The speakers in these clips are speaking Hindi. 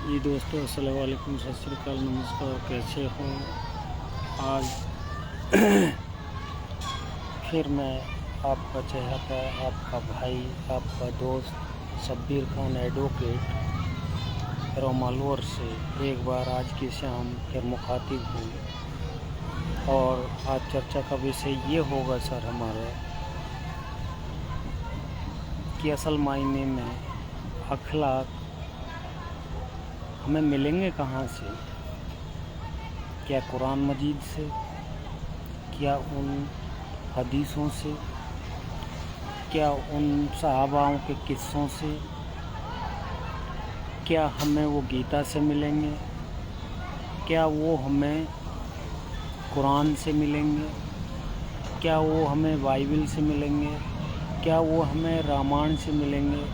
जी दोस्तों, अस्सलाम वालेकुम, सत श्री अकाल, नमस्कार। कैसे हो? आज फिर मैं आपका चहेता, आपका भाई, आपका दोस्त शब्बीर खान एडवोकेट रोमालवर से एक बार आज की शाम फिर मुखातिब हूँ। और आज चर्चा का विषय ये होगा सर हमारा कि असल मायने में अखलाक हमें मिलेंगे कहाँ से? क्या कुरान मजीद से? क्या उन हदीसों से? क्या उन सहाबाओं के किस्सों से? क्या हमें वो गीता से मिलेंगे? क्या वो हमें कुरान से मिलेंगे? क्या वो हमें बाइबल से मिलेंगे? क्या वो हमें रामायण से मिलेंगे?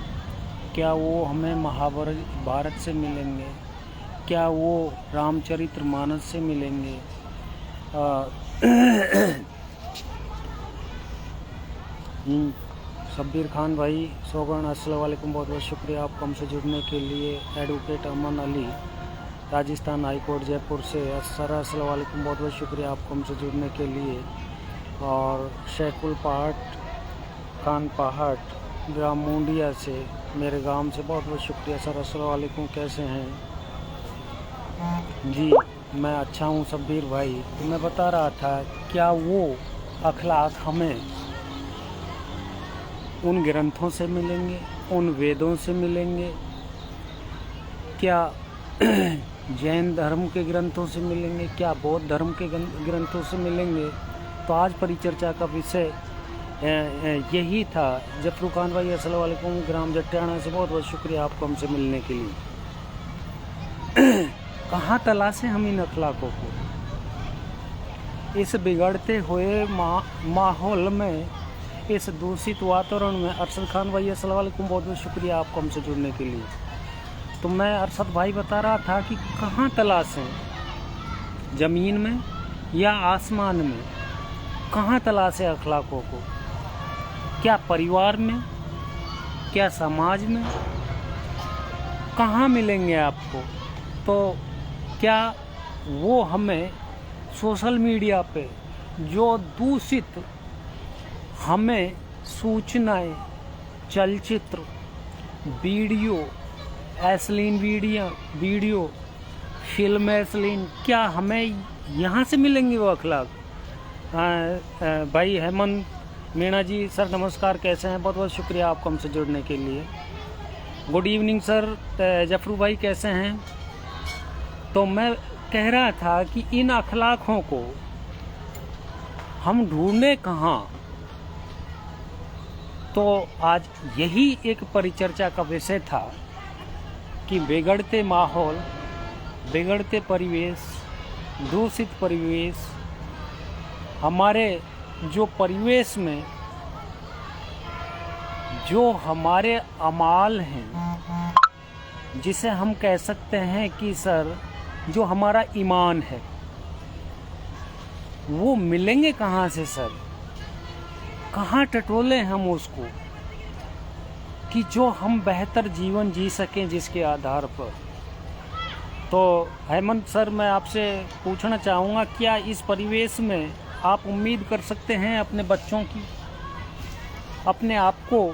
क्या वो हमें महाभारत से मिलेंगे? क्या वो रामचरितमानस से मिलेंगे? शब्बीर खान भाई सोगन, अस्सलाम वालेकुम, बहुत बहुत शुक्रिया आपको हमसे जुड़ने के लिए। एडवोकेट अमन अली, राजस्थान हाई कोर्ट जयपुर से, अस्सलाम वालेकुम, बहुत बहुत शुक्रिया आपको हमसे जुड़ने के लिए। और शेखुल खान पहाट ग्राम मुंडिया से, मेरे गांव से, बहुत बहुत शुक्रिया सर। अस्सलाम वालेकुम, कैसे हैं जी? मैं अच्छा हूं शब्बीर भाई। तो मैं बता रहा था, क्या वो अखलाक हमें उन ग्रंथों से मिलेंगे, उन वेदों से मिलेंगे? क्या जैन धर्म के ग्रंथों से मिलेंगे? क्या बौद्ध धर्म के ग्रंथों से मिलेंगे? तो आज परिचर्चा का विषय यही था। जफरू खान भाई अस्सलाम वालेकुम, ग्राम जट्टियाना से, बहुत बहुत शुक्रिया आपको हमसे मिलने के लिए। कहाँ तलाशें हम इन अखलाकों को? इस बिगड़ते हुए माहौल में, इस दूषित वातावरण में। अरशद खान भाई अस्सलाम वालेकुम, बहुत बहुत शुक्रिया आपको हमसे जुड़ने के लिए। तो मैं अरशद भाई बता रहा था कि कहाँ तलाशें, ज़मीन में या आसमान में? कहाँ तलाशें अखलाकों को? क्या परिवार में? क्या समाज में? कहाँ मिलेंगे आपको? तो क्या वो हमें सोशल मीडिया पे जो दूषित हमें सूचनाएं, चलचित्र, वीडियो, अश्लील वीडियो, फिल्म अश्लील, क्या हमें यहाँ से मिलेंगे वो अखलाक? भाई हेमंत मीणा जी सर नमस्कार, कैसे हैं? बहुत बहुत शुक्रिया आपको हमसे जुड़ने के लिए। Good evening sir. जफरू भाई कैसे हैं? तो मैं कह रहा था कि इन अखलाकों को हम ढूंढने कहाँ? तो आज यही एक परिचर्चा का विषय था कि बिगड़ते माहौल, बिगड़ते परिवेश, दूषित परिवेश, हमारे जो परिवेश में जो हमारे अमाल हैं, जिसे हम कह सकते हैं कि सर जो हमारा ईमान है, वो मिलेंगे कहाँ से सर? कहाँ टटोले हम उसको कि जो हम बेहतर जीवन जी सकें जिसके आधार पर? तो हेमंत सर मैं आपसे पूछना चाहूँगा, क्या इस परिवेश में आप उम्मीद कर सकते हैं अपने बच्चों की, अपने आप को,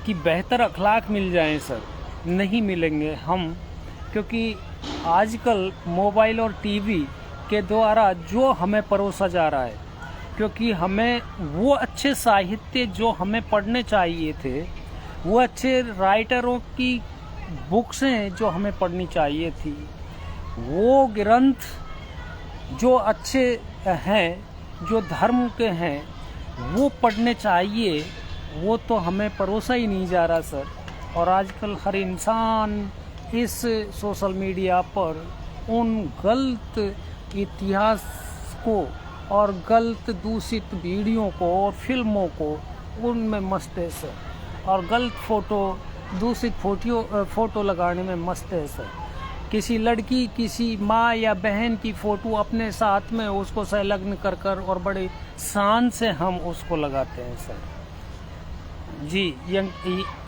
कि बेहतर अखलाक मिल जाएं सर? नहीं मिलेंगे हम, क्योंकि आजकल मोबाइल और टीवी के द्वारा जो हमें परोसा जा रहा है, क्योंकि हमें वो अच्छे साहित्य जो हमें पढ़ने चाहिए थे, वो अच्छे राइटरों की बुक्सें जो हमें पढ़नी चाहिए थी, वो ग्रंथ जो अच्छे हैं, जो धर्म के हैं, वो पढ़ने चाहिए, वो तो हमें परोसा ही नहीं जा रहा सर। और आजकल हर इंसान इस सोशल मीडिया पर उन गलत इतिहास को और गलत दूषित वीडियो को और फिल्मों को उनमें मस्त है सर, और गलत दूषित फोटो लगाने में मस्त है सर। किसी लड़की, किसी माँ या बहन की फ़ोटो अपने साथ में उसको संलग्न कर और बड़े शान से हम उसको लगाते हैं सर। जी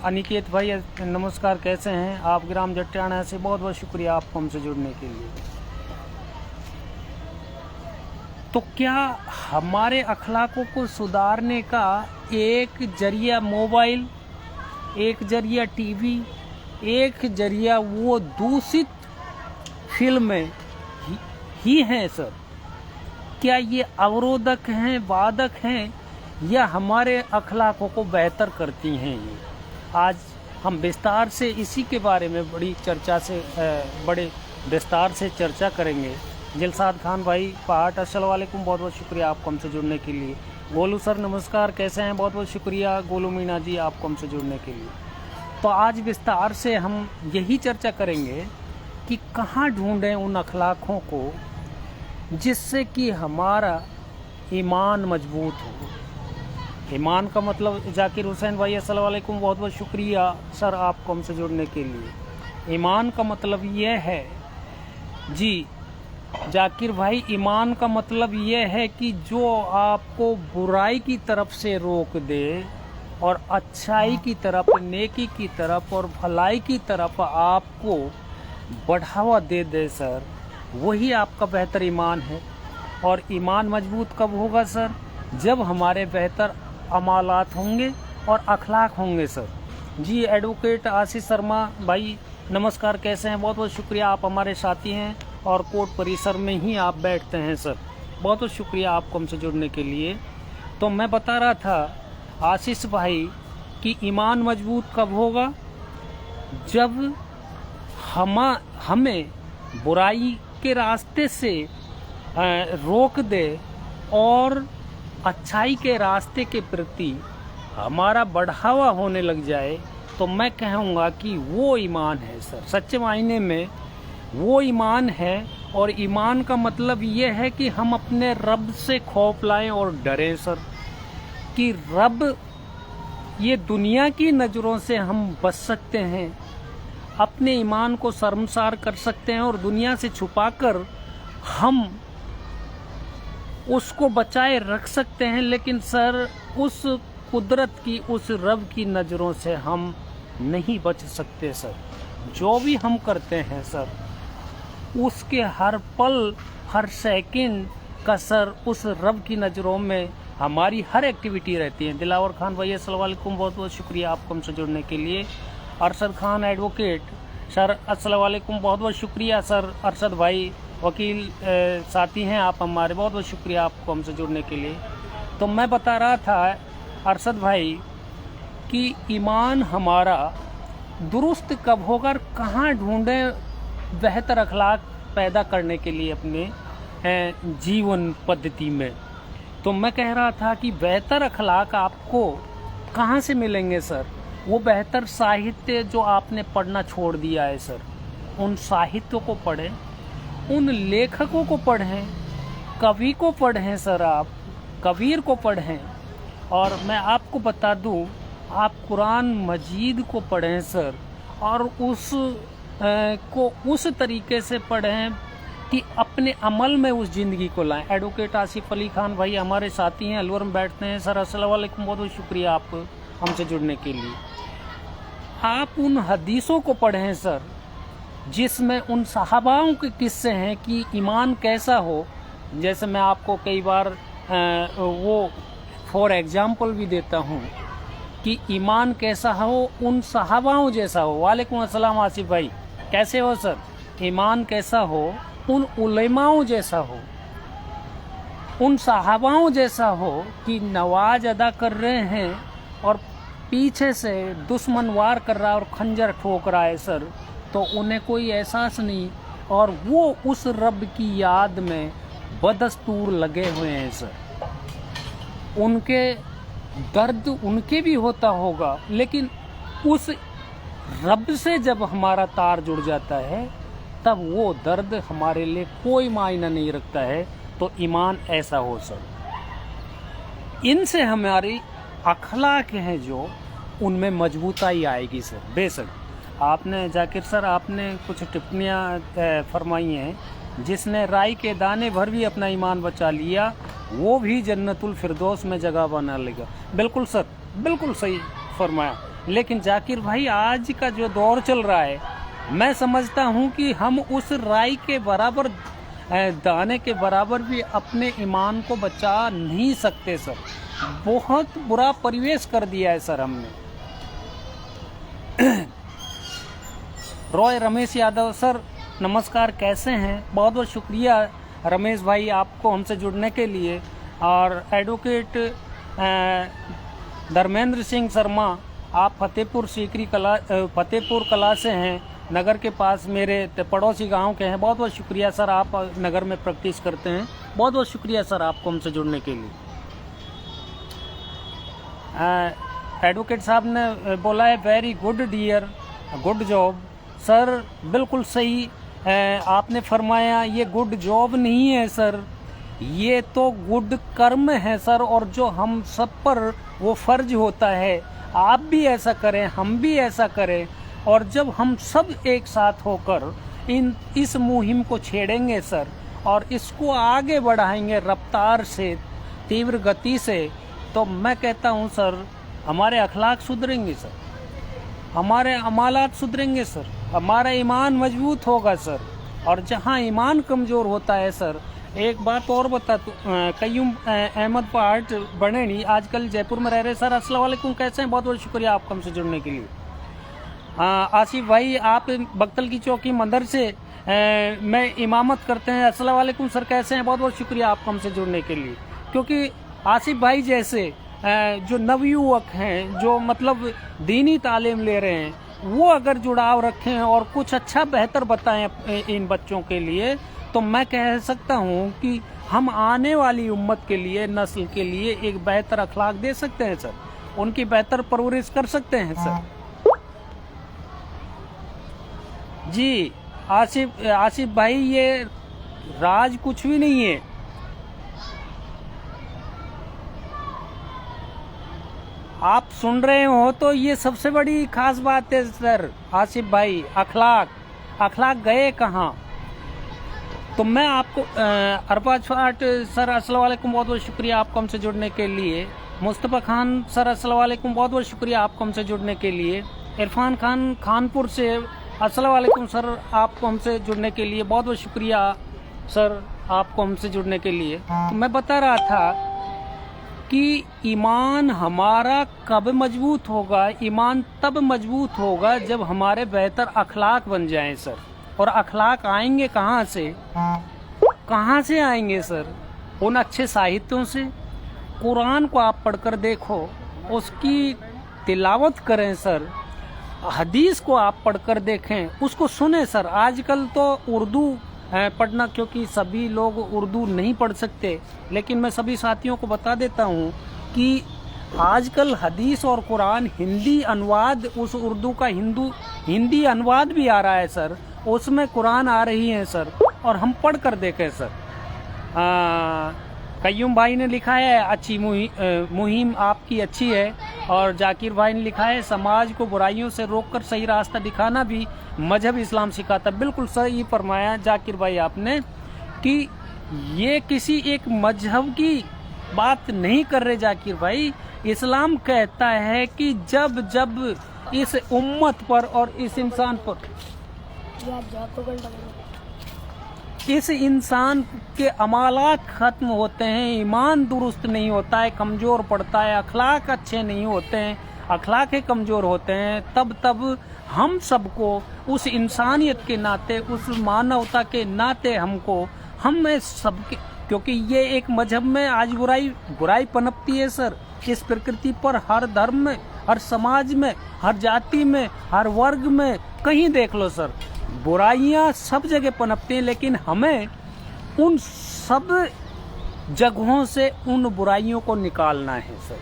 अनिकेत भाई नमस्कार, कैसे हैं आप? ग्राम जट्टाना से बहुत बहुत शुक्रिया आपको हमसे जुड़ने के लिए। तो क्या हमारे अखलाकों को सुधारने का एक जरिया मोबाइल, एक जरिया टीवी, एक जरिया वो दूषित फिल्में ही हैं सर? क्या ये अवरोधक हैं, बाधक हैं, या हमारे अखलाकों को बेहतर करती हैं? ये आज हम विस्तार से इसी के बारे में बड़े विस्तार से चर्चा करेंगे। जिलसाद खान भाई पहाड़, अस्सलाम वालेकुम, बहुत बहुत शुक्रिया आपको हमसे जुड़ने के लिए। गोलू सर नमस्कार, कैसे हैं? बहुत बहुत शुक्रिया गोलू मीना जी आपको हमसे जुड़ने के लिए। तो आज विस्तार से हम यही चर्चा करेंगे कि कहाँ ढूंढें उन अखलाकों को जिससे कि हमारा ईमान मजबूत हो। ईमान का मतलब, जाकिर हुसैन भाई अस्सलाम वालेकुम, बहुत बहुत शुक्रिया सर आपको हमसे जुड़ने के लिए। ईमान का मतलब यह है जी जाकिर भाई, ईमान का मतलब यह है कि जो आपको बुराई की तरफ से रोक दे और अच्छाई की तरफ, नेकी की तरफ और भलाई की तरफ आपको बढ़ावा दे दे सर, वही आपका बेहतर ईमान है। और ईमान मजबूत कब होगा सर? जब हमारे बेहतर अमालात होंगे और अखलाक होंगे सर। जी एडवोकेट आशीष शर्मा भाई नमस्कार, कैसे हैं? बहुत बहुत शुक्रिया, आप हमारे साथी हैं और कोर्ट परिसर में ही आप बैठते हैं सर। बहुत बहुत शुक्रिया आपको हमसे जुड़ने के लिए। तो मैं बता रहा था आशीष भाई कि ईमान मजबूत कब होगा? जब हमें बुराई के रास्ते से रोक दे और अच्छाई के रास्ते के प्रति हमारा बढ़ावा होने लग जाए, तो मैं कहूँगा कि वो ईमान है सर। सच्चे मायने में वो ईमान है। और ईमान का मतलब ये है कि हम अपने रब से खौफ लाएं और डरें सर, कि रब, ये दुनिया की नज़रों से हम बच सकते हैं, अपने ईमान को शर्मसार कर सकते हैं और दुनिया से छुपाकर हम उसको बचाए रख सकते हैं। लेकिन सर उस कुदरत की, उस रब की नज़रों से हम नहीं बच सकते सर। जो भी हम करते हैं सर, उसके हर पल, हर सेकंड का सर उस रब की नज़रों में हमारी हर एक्टिविटी रहती है। दिलावर खान भाई अस्सलाम वालेकुम, बहुत बहुत शुक्रिया आपको हमसे जुड़ने के लिए। अरशद खान एडवोकेट सर अस्सलाम वालेकुम, बहुत बहुत शुक्रिया सर। अरशद भाई वकील साथी हैं आप हमारे, बहुत बहुत शुक्रिया आपको हमसे जुड़ने के लिए। तो मैं बता रहा था अरशद भाई कि ईमान हमारा दुरुस्त कब होगा और कहाँ ढूंढें बेहतर अखलाक पैदा करने के लिए अपने जीवन पद्धति में। तो मैं कह रहा था कि बेहतर अखलाक आपको कहाँ से मिलेंगे सर? वो बेहतर साहित्य जो आपने पढ़ना छोड़ दिया है सर, उन साहित्यों को पढ़ें, उन लेखकों को पढ़ें, कवि को पढ़ें सर, आप कबीर को पढ़ें। और मैं आपको बता दूं, आप कुरान मजीद को पढ़ें सर, और को उस तरीके से पढ़ें कि अपने अमल में उस ज़िंदगी को लाएं। एडवोकेट आसिफ अली खान भाई हमारे साथी हैं, अलवर में बैठते हैं सर। अस्सलाम वालेकुम, बहुत बहुत शुक्रिया आप हमसे जुड़ने के लिए। आप उन हदीसों को पढ़ें सर जिसमें उन सहाबाओं के किस्से हैं कि ईमान कैसा हो। जैसे मैं आपको कई बार वो फॉर एग्जाम्पल भी देता हूँ कि ईमान कैसा हो, उन सहाबाओं जैसा हो। वालेकुम अस्सलाम आसिफ भाई, कैसे हो सर? ईमान कैसा हो, उन उलेमाओं जैसा हो, उन सहाबाओं जैसा हो कि नमाज अदा कर रहे हैं और पीछे से दुश्मन वार कर रहा है और खंजर ठोक रहा है सर, तो उन्हें कोई एहसास नहीं, और वो उस रब की याद में बदस्तूर लगे हुए हैं सर। उनके दर्द उनके भी होता होगा, लेकिन उस रब से जब हमारा तार जुड़ जाता है तब वो दर्द हमारे लिए कोई मायना नहीं रखता है। तो ईमान ऐसा हो सर, इनसे हमारी अखलाक हैं जो, उनमें मजबूताई आएगी सर। बेशक आपने जाकिर सर, आपने कुछ टिप्पणियाँ फरमाई हैं, जिसने राई के दाने भर भी अपना ईमान बचा लिया वो भी जन्नतुल फिरदौस में जगह बना लेगा। बिल्कुल सर, बिल्कुल सही फरमाया। लेकिन जाकिर भाई आज का जो दौर चल रहा है, मैं समझता हूँ कि हम उस राई के बराबर दाने के बराबर भी अपने ईमान को बचा नहीं सकते सर। बहुत बुरा परिवेश कर दिया है सर हमने। रॉय रमेश यादव सर नमस्कार, कैसे हैं? बहुत बहुत शुक्रिया रमेश भाई आपको हमसे जुड़ने के लिए। और एडवोकेट धर्मेंद्र सिंह शर्मा, आप फतेहपुर कला से हैं, नगर के पास मेरे पड़ोसी गांव के हैं। बहुत बहुत शुक्रिया सर, आप नगर में प्रैक्टिस करते हैं। बहुत बहुत शुक्रिया सर आपको हमसे जुड़ने के लिए। एडवोकेट साहब ने बोला है very good dear, good job. Sir बिल्कुल सही आपने फरमाया, ये गुड जॉब नहीं है सर, ये तो गुड कर्म है सर। और जो हम सब पर वो फर्ज होता है, आप भी ऐसा करें, हम भी ऐसा करें। और जब हम सब एक साथ होकर इस मुहिम को छेड़ेंगे सर, और इसको आगे बढ़ाएंगे रफ्तार से, तीव्र गति से, तो मैं कहता हूँ सर हमारे अखलाक सुधरेंगे सर, हमारे अमालात सुधरेंगे सर, हमारा ईमान मजबूत होगा सर। और जहाँ ईमान कमज़ोर होता है सर, एक बात और बता, कयूम अहमद पार्ट बनेनी आजकल जयपुर में रह रहे सर। अस्सलाम वालेकुम, कैसे हैं? बहुत बहुत शुक्रिया आपका हमसे जुड़ने के लिए। आसिफ भाई आप बख्तल की चौकी मंदिर से मैं इमामत करते हैं। अस्सलाम वालेकुम सर, कैसे हैं? बहुत बहुत शुक्रिया आपका हमसे जुड़ने के लिए। क्योंकि आसिफ भाई जैसे जो नवयुवक हैं, जो मतलब दीनी तालीम ले रहे हैं, वो अगर जुड़ाव रखें और कुछ अच्छा बेहतर बताएं इन बच्चों के लिए, तो मैं कह सकता हूं कि हम आने वाली उम्मत के लिए, नस्ल के लिए एक बेहतर अखलाक दे सकते हैं सर, उनकी बेहतर परवरिश कर सकते हैं सर। जी आसिफ भाई, ये राज कुछ भी नहीं है। आप सुन रहे हो तो ये सबसे बड़ी खास बात है सर। आसिफ भाई, अखलाक गए कहाँ? तो मैं आपको अरबाज फाट सर अस्सलाम वालेकुम, बहुत बहुत शुक्रिया आपको हमसे जुड़ने के लिए। मुस्तफ़ा खान सर अस्सलाम वालेकुम, बहुत बहुत शुक्रिया आपको हमसे जुड़ने के लिए। इरफान खान खानपुर से अस्सलाम वालेकुम सर, आपको हमसे जुड़ने के लिए बहुत बहुत शुक्रिया सर आपको हमसे जुड़ने के लिए। तो मैं बता रहा था कि ईमान हमारा कब मजबूत होगा? ईमान तब मजबूत होगा जब हमारे बेहतर अखलाक बन जाएं सर। और अखलाक आएंगे कहाँ से? कहाँ से आएंगे सर? उन अच्छे साहित्यों से। कुरान को आप पढ़कर देखो, उसकी तिलावत करें सर। हदीस को आप पढ़कर देखें, उसको सुने सर। आजकल तो उर्दू पढ़ना, क्योंकि सभी लोग उर्दू नहीं पढ़ सकते, लेकिन मैं सभी साथियों को बता देता हूँ कि आजकल हदीस और कुरान हिंदी अनुवाद, उस उर्दू का हिंदी अनुवाद भी आ रहा है सर, उसमें कुरान आ रही है सर, और हम पढ़ कर देखें सर। कयूम भाई ने लिखा है अच्छी मुहिम आपकी अच्छी है। और जाकिर भाई ने लिखा है समाज को बुराइयों से रोककर सही रास्ता दिखाना भी मजहब इस्लाम सिखाता। बिल्कुल सही फरमाया जाकिर भाई आपने कि ये किसी एक मजहब की बात नहीं कर रहे जाकिर भाई। इस्लाम कहता है कि जब जब इस उम्मत पर और इस इंसान पर, इस इंसान के अमालात खत्म होते हैं, ईमान दुरुस्त नहीं होता है, कमज़ोर पड़ता है, अखलाक अच्छे नहीं होते हैं, अखलाक कमज़ोर होते हैं, तब हम सबको उस इंसानियत के नाते, उस मानवता के नाते हमें सबके, क्योंकि ये एक मजहब में आज बुराई पनपती है सर इस प्रकृति पर। हर धर्म में, हर समाज में, हर जाति में, हर वर्ग में, कहीं देख लो सर, बुराइयां सब जगह पनपती हैं। लेकिन हमें उन सब जगहों से उन बुराइयों को निकालना है सर।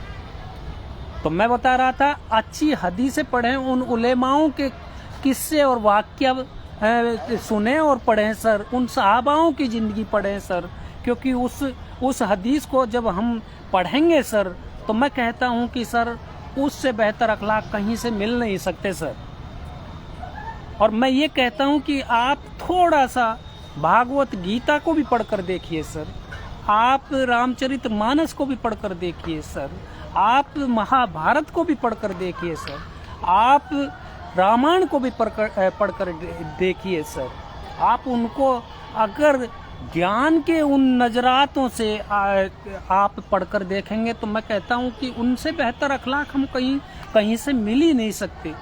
तो मैं बता रहा था, अच्छी हदीसें पढ़ें, उन उलेमाओं के किस्से और वाक़या सुने और पढ़ें सर, उन सहाबाओं की ज़िंदगी पढ़ें सर। क्योंकि उस हदीस को जब हम पढ़ेंगे सर, तो मैं कहता हूं कि सर उससे बेहतर अखलाक कहीं से मिल नहीं सकते सर। और मैं ये कहता हूं कि आप थोड़ा सा भागवत गीता को भी पढ़कर देखिए सर, आप रामचरितमानस को भी पढ़कर देखिए सर, आप महाभारत को भी पढ़कर देखिए सर, आप रामायण को भी पढ़कर देखिए सर। आप उनको अगर ज्ञान के उन नजरातों से आप पढ़कर देखेंगे तो मैं कहता हूँ कि उनसे बेहतर अखलाक हम कहीं से मिल ही नहीं सकते,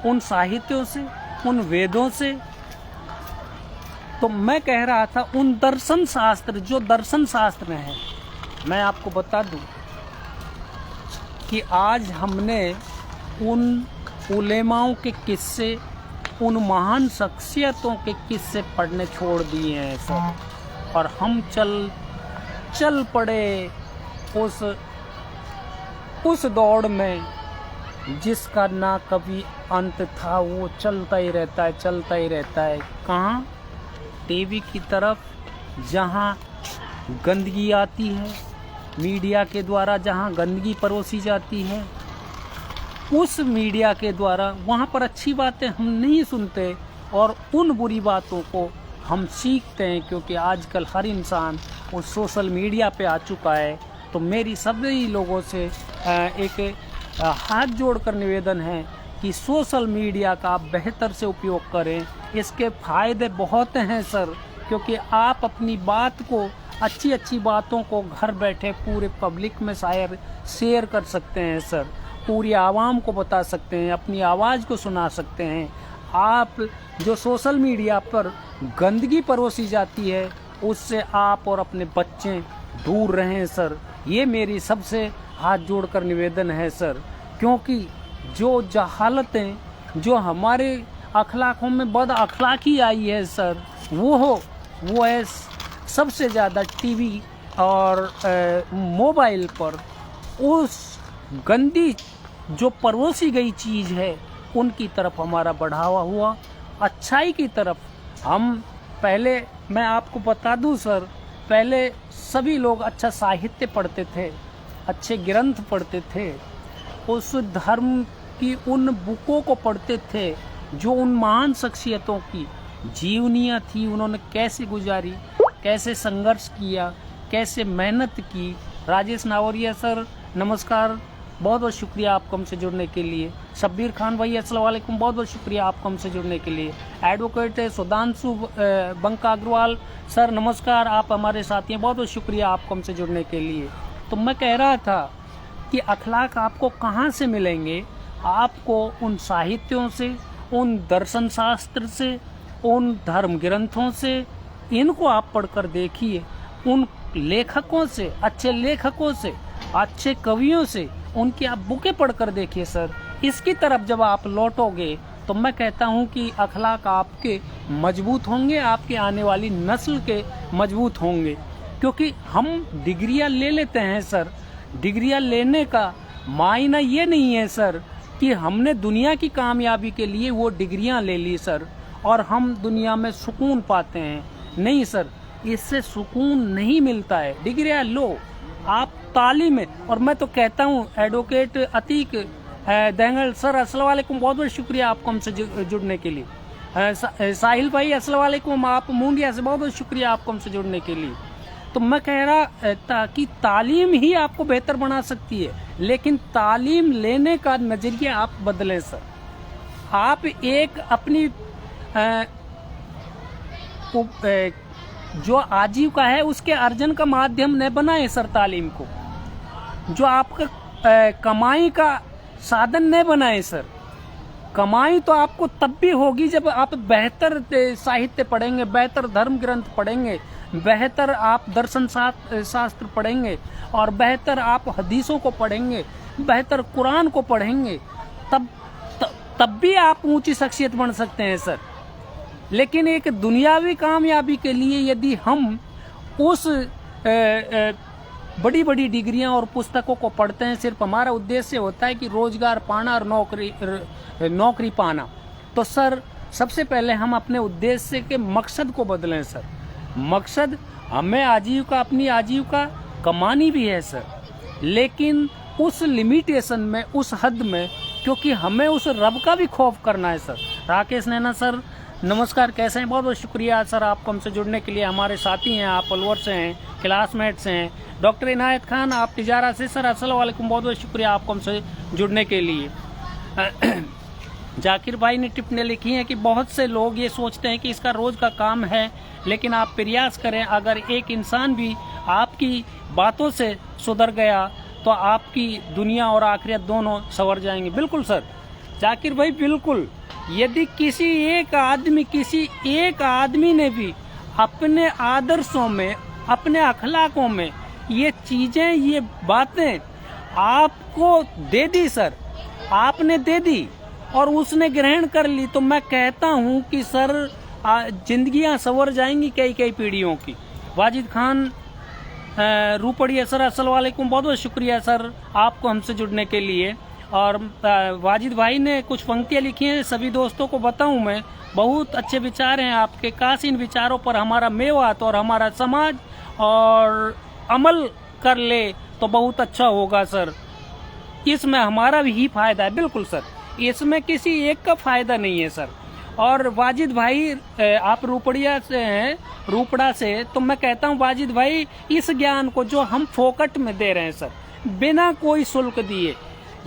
उन साहित्यों से, उन वेदों से। तो मैं कह रहा था उन दर्शन शास्त्र, जो दर्शन शास्त्र हैं, मैं आपको बता दूं कि आज हमने उन उलेमाओं के किस्से, उन महान शख्सियतों के किस्से पढ़ने छोड़ दिए हैं सर, और हम चल पड़े उस दौड़ में जिसका ना कभी अंत था। वो चलता ही रहता है। कहाँ? टीवी की तरफ, जहाँ गंदगी आती है, मीडिया के द्वारा जहाँ गंदगी परोसी जाती है, उस मीडिया के द्वारा वहाँ पर अच्छी बातें हम नहीं सुनते और उन बुरी बातों को हम सीखते हैं, क्योंकि आजकल हर इंसान उस सोशल मीडिया पे आ चुका है। तो मेरी सभी लोगों से एक हाथ जोड़कर निवेदन है कि सोशल मीडिया का आप बेहतर से उपयोग करें। इसके फ़ायदे बहुत हैं सर, क्योंकि आप अपनी बात को, अच्छी बातों को घर बैठे पूरे पब्लिक में शायद शेयर कर सकते हैं सर, पूरी आवाम को बता सकते हैं, अपनी आवाज़ को सुना सकते हैं। आप जो सोशल मीडिया पर गंदगी परोसी जाती है उससे आप और अपने बच्चे दूर रहें सर। ये मेरी सबसे हाथ जोड़कर निवेदन है सर, क्योंकि जो जहालतें, जो हमारे अखलाकों में बद अखलाकी आई है सर, वो है सबसे ज़्यादा टीवी और मोबाइल पर उस गंदी जो परोसी गई चीज़ है उनकी तरफ हमारा बढ़ावा हुआ। अच्छाई की तरफ हम पहले, मैं आपको बता दूं सर, पहले सभी लोग अच्छा साहित्य पढ़ते थे, अच्छे ग्रंथ पढ़ते थे, उस धर्म की उन बुकों को पढ़ते थे जो उन महान शख्सियतों की जीवनियाँ थी, उन्होंने कैसे गुजारी, कैसे संघर्ष किया, कैसे मेहनत की। राजेश नावरिया सर नमस्कार, बहुत बहुत शुक्रिया आपको हमसे जुड़ने के लिए। शब्बीर खान भाई अस्सलाम वालेकुम, बहुत बहुत शुक्रिया आपको हमसे जुड़ने के लिए। एडवोकेट सुधांशु बंका अग्रवाल सर नमस्कार, आप हमारे साथी हैं, बहुत बहुत शुक्रिया आपको हमसे जुड़ने के लिए। तो मैं कह रहा था कि अखलाक आपको कहाँ से मिलेंगे? आपको उन साहित्यों से, उन दर्शन शास्त्र से, उन धर्म ग्रंथों से। इनको आप पढ़कर देखिए, उन लेखकों से, अच्छे लेखकों से, अच्छे कवियों से, उनकी आप बुकें पढ़कर देखिए सर। इसकी तरफ जब आप लौटोगे तो मैं कहता हूं कि अखलाक आपके मजबूत होंगे, आपके आने वाली नस्ल के मजबूत होंगे। क्योंकि हम डिग्रियां ले लेते हैं सर, डिग्रियां लेने का मायना ये नहीं है सर कि हमने दुनिया की कामयाबी के लिए वो डिग्रियां ले ली सर और हम दुनिया में सुकून पाते हैं। नहीं सर, इससे सुकून नहीं मिलता है। डिग्रियां लो, आप तालीम में। और मैं तो कहता हूँ एडवोकेट अतीक देंगल सर अस्सलाम वालेकुम, बहुत बहुत शुक्रिया आपको हमसे जुड़ने के लिए। साहिल भाई अस्सलाम वालेकुम, आप मुंडिया से, बहुत बहुत शुक्रिया आपको हमसे जुड़ने के लिए। तो मैं कह रहा था कि तालीम ही आपको बेहतर बना सकती है, लेकिन तालीम लेने का नजरिया आप बदलें सर। आप एक अपनी जो आजीविका है उसके अर्जन का माध्यम न बनाए सर तालीम को, जो आपका कमाई का साधन न बनाए सर। कमाई तो आपको तब भी होगी जब आप बेहतर साहित्य पढ़ेंगे, बेहतर धर्म ग्रंथ पढ़ेंगे, बेहतर आप दर्शन शास्त्र पढ़ेंगे और बेहतर आप हदीसों को पढ़ेंगे, बेहतर कुरान को पढ़ेंगे, तब भी आप ऊंची शख्सियत बन सकते हैं सर। लेकिन एक दुनियावी कामयाबी के लिए यदि हम उस बड़ी बड़ी डिग्रियां और पुस्तकों को पढ़ते हैं, सिर्फ हमारा उद्देश्य होता है कि रोजगार पाना और नौकरी पाना, तो सर सबसे पहले हम अपने उद्देश्य के मकसद को बदलें सर। मकसद हमें आजीविका, अपनी आजीविका कमानी भी है सर, लेकिन उस लिमिटेशन में, उस हद में, क्योंकि हमें उस रब का भी खौफ करना है सर। राकेश नैना सर नमस्कार, कैसे हैं? बहुत बहुत शुक्रिया सर आपको हमसे जुड़ने के लिए। हमारे साथी हैं, आप अलवर से हैं, क्लासमेट्स हैं। डॉक्टर इनायत खान, आप तिजारा से। सर अस्सलाम वालेकुम, बहुत बहुत शुक्रिया आपको हमसे जुड़ने के लिए। जाकिर भाई ने टिप्पणी लिखी है कि बहुत से लोग ये सोचते हैं कि इसका रोज़ का काम है, लेकिन आप प्रयास करें, अगर एक इंसान भी आपकी बातों से सुधर गया तो आपकी दुनिया और आखिरत दोनों संवर जाएंगे। बिल्कुल सर जाकिर भाई, बिल्कुल। यदि किसी एक आदमी ने भी अपने आदर्शों में, अपने अखलाकों में ये चीजें, ये बातें आपको दे दी सर, आपने दे दी और उसने ग्रहण कर ली, तो मैं कहता हूं कि सर जिंदगियां संवर जाएंगी कई कई पीढ़ियों की। वाजिद खान रूपड़िया सर, अस्सलाम वालेकुम, बहुत बहुत शुक्रिया सर आपको हमसे जुड़ने के लिए। और वाजिद भाई ने कुछ पंक्तियां लिखी हैं, सभी दोस्तों को बताऊं मैं, बहुत अच्छे विचार हैं आपके। काश इन विचारों पर हमारा मेवात और हमारा समाज और अमल कर ले तो बहुत अच्छा होगा सर। इसमें हमारा भी ही फायदा है। बिल्कुल सर, इसमें किसी एक का फायदा नहीं है सर। और वाजिद भाई, आप रूपड़िया से हैं, रूपड़ा से, तो मैं कहता हूं वाजिद भाई, इस ज्ञान को जो हम फोकट में दे रहे हैं सर, बिना कोई शुल्क दिए,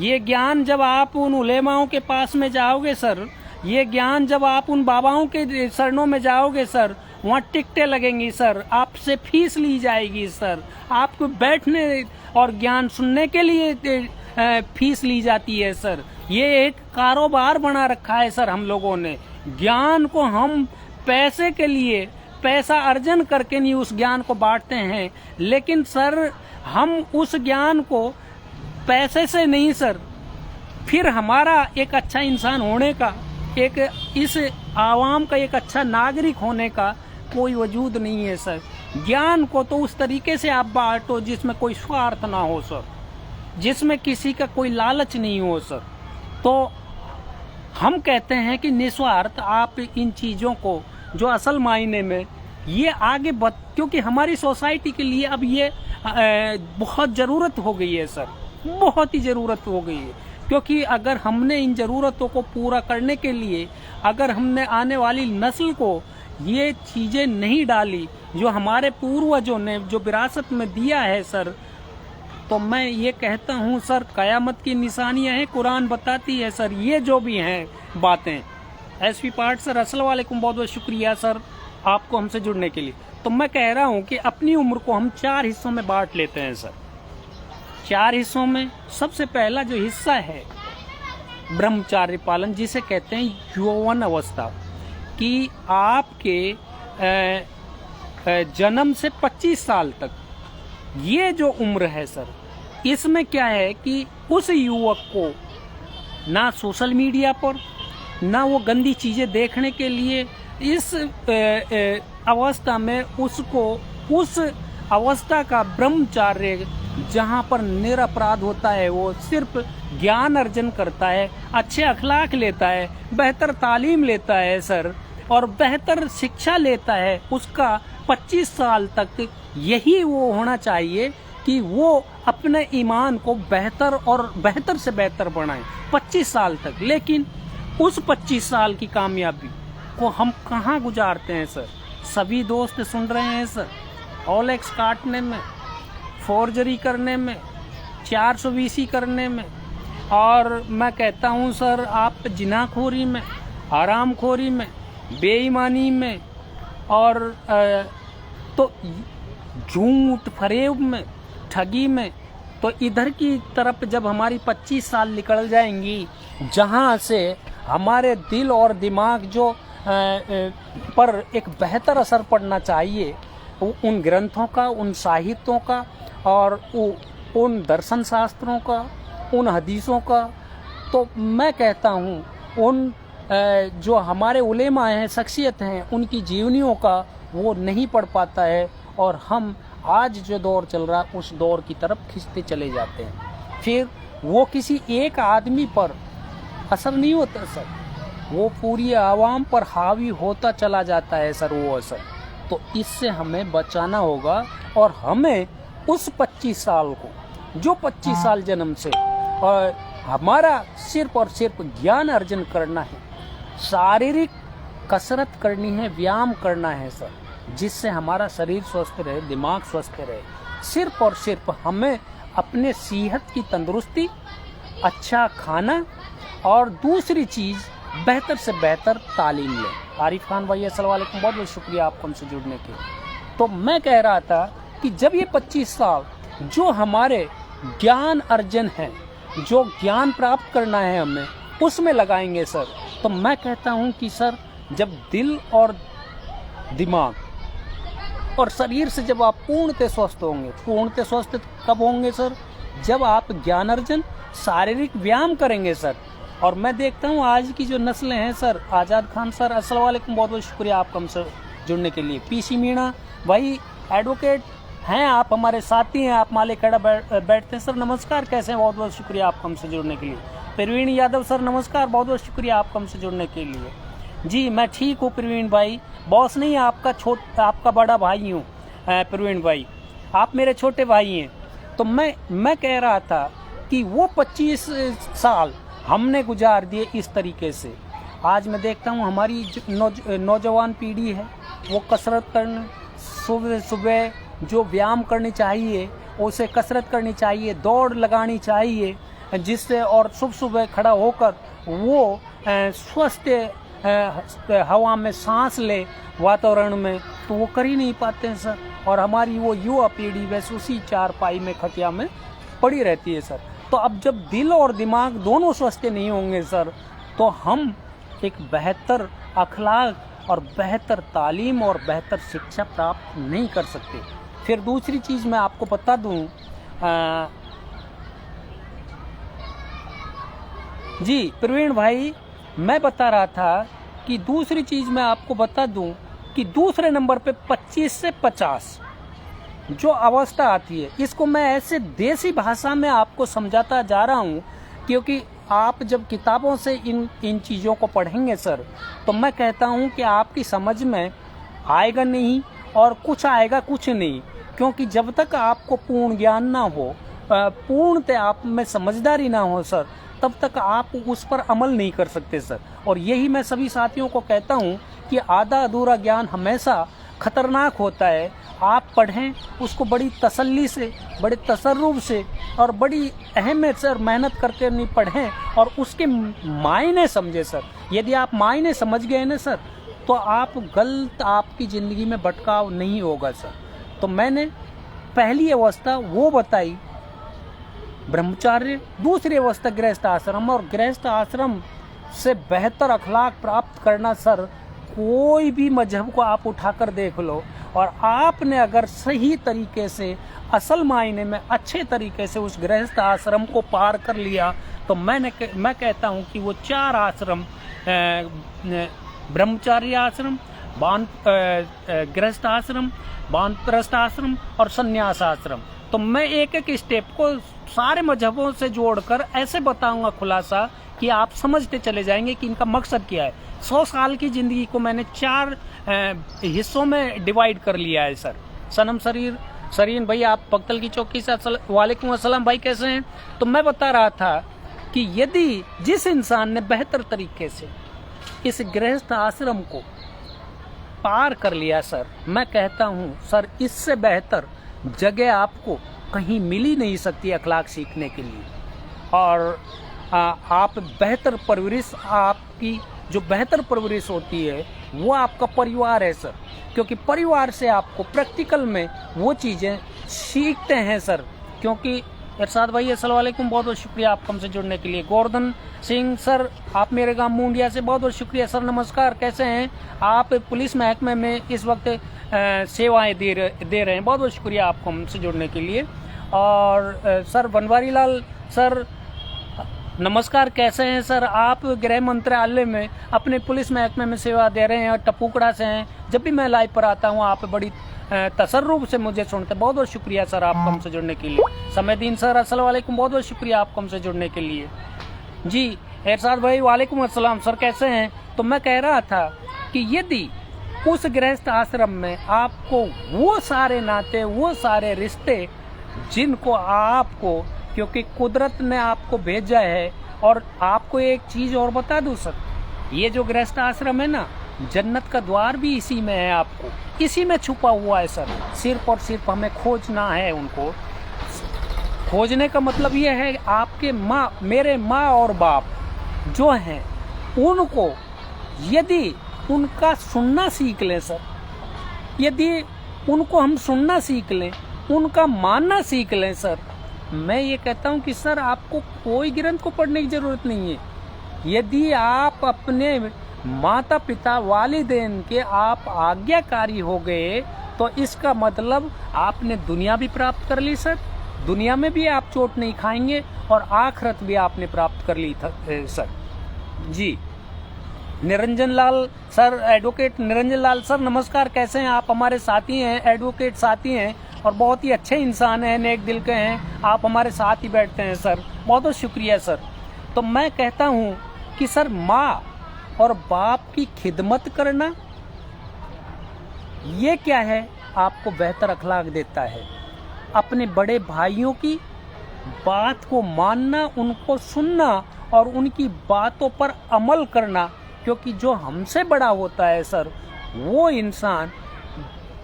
ये ज्ञान जब आप उन उलेमाओं के पास में जाओगे सर, ये ज्ञान जब आप उन बाबाओं के शरणों में जाओगे सर, वहाँ टिकटें लगेंगी सर, आपसे फीस ली जाएगी सर, आपको बैठने और ज्ञान सुनने के लिए फीस ली जाती है सर। ये एक कारोबार बना रखा है सर हम लोगों ने। ज्ञान को हम पैसे के लिए, पैसा अर्जन करके नहीं उस ज्ञान को बांटते हैं, लेकिन सर हम उस ज्ञान को पैसे से नहीं सर, फिर हमारा एक अच्छा इंसान होने का, एक इस आवाम का एक अच्छा नागरिक होने का कोई वजूद नहीं है सर। ज्ञान को तो उस तरीके से आप बांटो जिसमें कोई स्वार्थ ना हो सर, जिसमें किसी का कोई लालच नहीं हो सर। तो हम कहते हैं कि निस्वार्थ आप इन चीज़ों को, जो असल मायने में ये आगे क्योंकि हमारी सोसाइटी के लिए अब ये बहुत ज़रूरत हो गई है सर, बहुत ही ज़रूरत हो गई है। क्योंकि अगर हमने इन ज़रूरतों को पूरा करने के लिए, अगर हमने आने वाली नस्ल को ये चीज़ें नहीं डाली जो हमारे पूर्वजों ने जो विरासत में दिया है सर, तो मैं ये कहता हूँ सर, कयामत की निशानियाँ हैं, कुरान बताती है सर, ये जो भी हैं बातें। एसपी पार्ट सर, अस्सलाम वालेकुम, बहुत बहुत शुक्रिया सर आपको हमसे जुड़ने के लिए। तो मैं कह रहा हूँ कि अपनी उम्र को हम 4 हिस्सों में बांट लेते हैं सर। 4 हिस्सों में सबसे पहला जो हिस्सा है ब्रह्मचार्य पालन, जिसे कहते हैं यौवन अवस्था, कि आपके जन्म से 25 साल तक ये जो उम्र है सर, इसमें क्या है कि उस युवक को ना सोशल मीडिया पर, ना वो गंदी चीजें देखने के लिए, इस अवस्था में उसको उस अवस्था का ब्रह्मचार्य, जहाँ पर निरपराध होता है, वो सिर्फ ज्ञान अर्जन करता है, अच्छे अखलाक लेता है, बेहतर तालीम लेता है सर, और बेहतर शिक्षा लेता है, उसका 25 साल तक यही वो होना चाहिए कि वो अपने ईमान को बेहतर और बेहतर से बेहतर बनाए 25 साल तक। लेकिन उस 25 साल की कामयाबी को हम कहाँ गुजारते हैं सर? सभी दोस्त सुन रहे हैं सर, OLX काटने में, फोर्जरी करने में, 420 करने में, और मैं कहता हूँ सर आप जिनाखोरी में, हरामखोरी में, बेईमानी में, और तो झूठ फरेब में, ठगी में। तो इधर की तरफ जब हमारी 25 साल निकल जाएंगी, जहाँ से हमारे दिल और दिमाग जो पर एक बेहतर असर पड़ना चाहिए, उन ग्रंथों का, उन साहित्यों का, और उन दर्शन शास्त्रों का, उन हदीसों का, तो मैं कहता हूँ उन जो हमारे उलेमा हैं, शख्सियत हैं, उनकी जीवनियों का वो नहीं पढ़ पाता है, और हम आज जो दौर चल रहा है उस दौर की तरफ खिंचते चले जाते हैं। फिर वो किसी एक आदमी पर असर नहीं होता सर, वो पूरी आवाम पर हावी होता चला जाता है सर वो असर। तो इससे हमें बचाना होगा, और हमें उस 25 साल को, जो 25 साल जन्म से, और हमारा सिर्फ और सिर्फ ज्ञान अर्जन करना है, शारीरिक कसरत करनी है, व्यायाम करना है सर, जिससे हमारा शरीर स्वस्थ रहे, दिमाग स्वस्थ रहे। सिर्फ और सिर्फ हमें अपने सेहत की तंदुरुस्ती, अच्छा खाना और दूसरी चीज़ बेहतर से बेहतर तालीम लें। आरिफ खान भाई अस्सलाम वालेकुम, बहुत बहुत शुक्रिया आपको हमसे जुड़ने के। तो मैं कह रहा था कि जब ये 25 साल जो हमारे ज्ञान अर्जन है, जो ज्ञान प्राप्त करना है हमें, उसमें लगाएंगे सर, तो मैं कहता हूँ कि सर जब दिल और दिमाग और शरीर से जब आप पूर्णतः स्वस्थ होंगे, पूर्णतः स्वस्थ कब होंगे सर? जब आप ज्ञान अर्जन, शारीरिक व्यायाम करेंगे सर। और मैं देखता हूँ आज की जो नस्लें हैं सर, आज़ाद खान सर अस्सलाम वालेकुम, बहुत बहुत शुक्रिया आपका हमसे जुड़ने के लिए। पीसी मीणा भाई एडवोकेट हैं, आप हमारे साथी हैं, आप माले खड़ा बैठते हैं सर, नमस्कार, कैसे हैं? बहुत बहुत शुक्रिया आपका हमसे जुड़ने के लिए। प्रवीण यादव सर नमस्कार, बहुत बहुत शुक्रिया आपका हमसे जुड़ने के लिए। जी मैं ठीक हूँ प्रवीण भाई, बॉस नहीं, आपका बड़ा भाई हूँ प्रवीण भाई, आप मेरे छोटे भाई हैं। तो मैं कह रहा था कि वो 25 साल हमने गुजार दिए इस तरीके से। आज मैं देखता हूँ हमारी नौजवान पीढ़ी है, वो कसरत करने, सुबह सुबह जो व्यायाम करनी चाहिए उसे कसरत करनी चाहिए, दौड़ लगानी चाहिए, जिससे और सुबह सुबह खड़ा होकर वो स्वस्थ हवा में सांस ले, वातावरण में, तो वो कर ही नहीं पाते हैं सर। और हमारी वो युवा पीढ़ी वैसे उसी चारपाई में, खटिया में पड़ी रहती है सर। तो अब जब दिल और दिमाग दोनों स्वस्थ नहीं होंगे सर, तो हम एक बेहतर अखलाक और बेहतर तालीम और बेहतर शिक्षा प्राप्त नहीं कर सकते। फिर दूसरी चीज़ मैं आपको बता दूं, जी प्रवीण भाई, मैं बता रहा था कि दूसरी चीज़ मैं आपको बता दूं कि दूसरे नंबर पे 25 से 50 जो अवस्था आती है, इसको मैं ऐसे देसी भाषा में आपको समझाता जा रहा हूँ, क्योंकि आप जब किताबों से इन चीज़ों को पढ़ेंगे सर, तो मैं कहता हूँ कि आपकी समझ में आएगा नहीं और कुछ आएगा कुछ नहीं। क्योंकि जब तक आपको पूर्ण ज्ञान ना हो, पूर्णतः आप में समझदारी ना हो सर, तब तक आप उस पर अमल नहीं कर सकते सर। और यही मैं सभी साथियों को कहता हूँ कि आधा अधूरा ज्ञान हमेशा खतरनाक होता है। आप पढ़ें उसको बड़ी तसल्ली से, बड़े तसर्रुफ से और बड़ी अहमियत से और मेहनत करके नहीं पढ़ें और उसके मायने समझे सर। यदि आप मायने समझ गए ना सर, तो आप गलत, आपकी ज़िंदगी में भटकाव नहीं होगा सर। तो मैंने पहली अवस्था वो बताई ब्रह्मचार्य, दूसरी अवस्था गृहस्थ आश्रम, और गृहस्थ आश्रम से बेहतर अखलाक प्राप्त करना सर, कोई भी मजहब को आप उठाकर देख लो, और आपने अगर सही तरीके से, असल मायने में अच्छे तरीके से उस गृहस्थ आश्रम को पार कर लिया, तो मैं कहता हूँ कि वो 4 आश्रम, ब्रह्मचार्य आश्रम, गृहस्थ आश्रम, वानप्रस्थ आश्रम और संन्यास आश्रम, तो मैं एक एक स्टेप को सारे मजहबों से जोड़कर ऐसे बताऊंगा खुलासा कि आप समझते चले जाएंगे कि इनका मकसद क्या है। 100 साल की ज़िंदगी को मैंने 4 हिस्सों में डिवाइड कर लिया है सर। सनम सरीन भाई, आप पक्तल की चौकी से वालेकुम अस्सलाम भाई, कैसे हैं? तो मैं बता रहा था कि यदि जिस इंसान ने बेहतर तरीके से इस गृहस्थ आश्रम को पार कर लिया सर, मैं कहता हूँ सर, इससे बेहतर जगह आपको कहीं मिल ही नहीं सकती अखलाक सीखने के लिए। और आप बेहतर परवरिश, आपकी जो बेहतर परवरिश होती है वो आपका परिवार है सर, क्योंकि परिवार से आपको प्रैक्टिकल में वो चीज़ें सीखते हैं सर। क्योंकि इरशाद भाई अस्सलाम वालेकुम, बहुत बहुत शुक्रिया आपको हमसे जुड़ने के लिए। गोवर्धन सिंह सर, आप मेरे गांव मुंडिया से, बहुत बहुत शुक्रिया सर, नमस्कार, कैसे हैं आप? पुलिस महकमे में इस वक्त सेवाएं दे रहे हैं, बहुत बहुत शुक्रिया आपको हमसे जुड़ने के लिए। और सर बनवारी लाल सर नमस्कार, कैसे हैं सर? आप गृह मंत्रालय में अपने पुलिस महकमे में सेवा दे रहे हैं और टपूकड़ा से हैं। जब भी मैं लाइव पर आता हूँ आप बड़ी तसर्रुफ से मुझे सुनते, बहुत बहुत शुक्रिया सर आपको हमसे जुड़ने के लिए। समयदीन सर अस्सलाम वालेकुम, बहुत बहुत शुक्रिया आपको हमसे जुड़ने के लिए। जी इरशाद भाई वालेकुम अस्सलाम सर, कैसे हैं? तो मैं कह रहा था कि यदि उस गृहस्थ आश्रम में आपको वो सारे नाते, वो सारे रिश्ते जिनको आपको, क्योंकि कुदरत ने आपको भेजा है। और आपको एक चीज़ और बता दूं सर, ये जो गृहस्थ आश्रम है ना, जन्नत का द्वार भी इसी में है, आपको इसी में छुपा हुआ है सर। सिर्फ और सिर्फ हमें खोजना है उनको। खोजने का मतलब ये है आपके मेरे माँ और बाप जो हैं उनको यदि उनका सुनना सीख लें सर, यदि उनको हम सुनना सीख लें, उनका मानना सीख लें सर, मैं ये कहता हूँ कि सर आपको कोई ग्रंथ को पढ़ने की जरूरत नहीं है। यदि आप अपने माता पिता वालिदैन के आप आज्ञाकारी हो गए तो इसका मतलब आपने दुनिया भी प्राप्त कर ली सर, दुनिया में भी आप चोट नहीं खाएंगे और आखिरत भी आपने प्राप्त कर ली सर। जी निरंजन लाल सर, एडवोकेट निरंजन लाल सर नमस्कार, कैसे हैं आप? हमारे साथी हैं, एडवोकेट साथी हैं और बहुत ही अच्छे इंसान हैं, नेक दिल के हैं। आप हमारे साथ ही बैठते हैं सर, बहुत बहुत शुक्रिया सर। तो मैं कहता हूँ कि सर माँ और बाप की खिदमत करना ये क्या है, आपको बेहतर अखलाक देता है। अपने बड़े भाइयों की बात को मानना, उनको सुनना और उनकी बातों पर अमल करना, क्योंकि जो हमसे बड़ा होता है सर वो इंसान,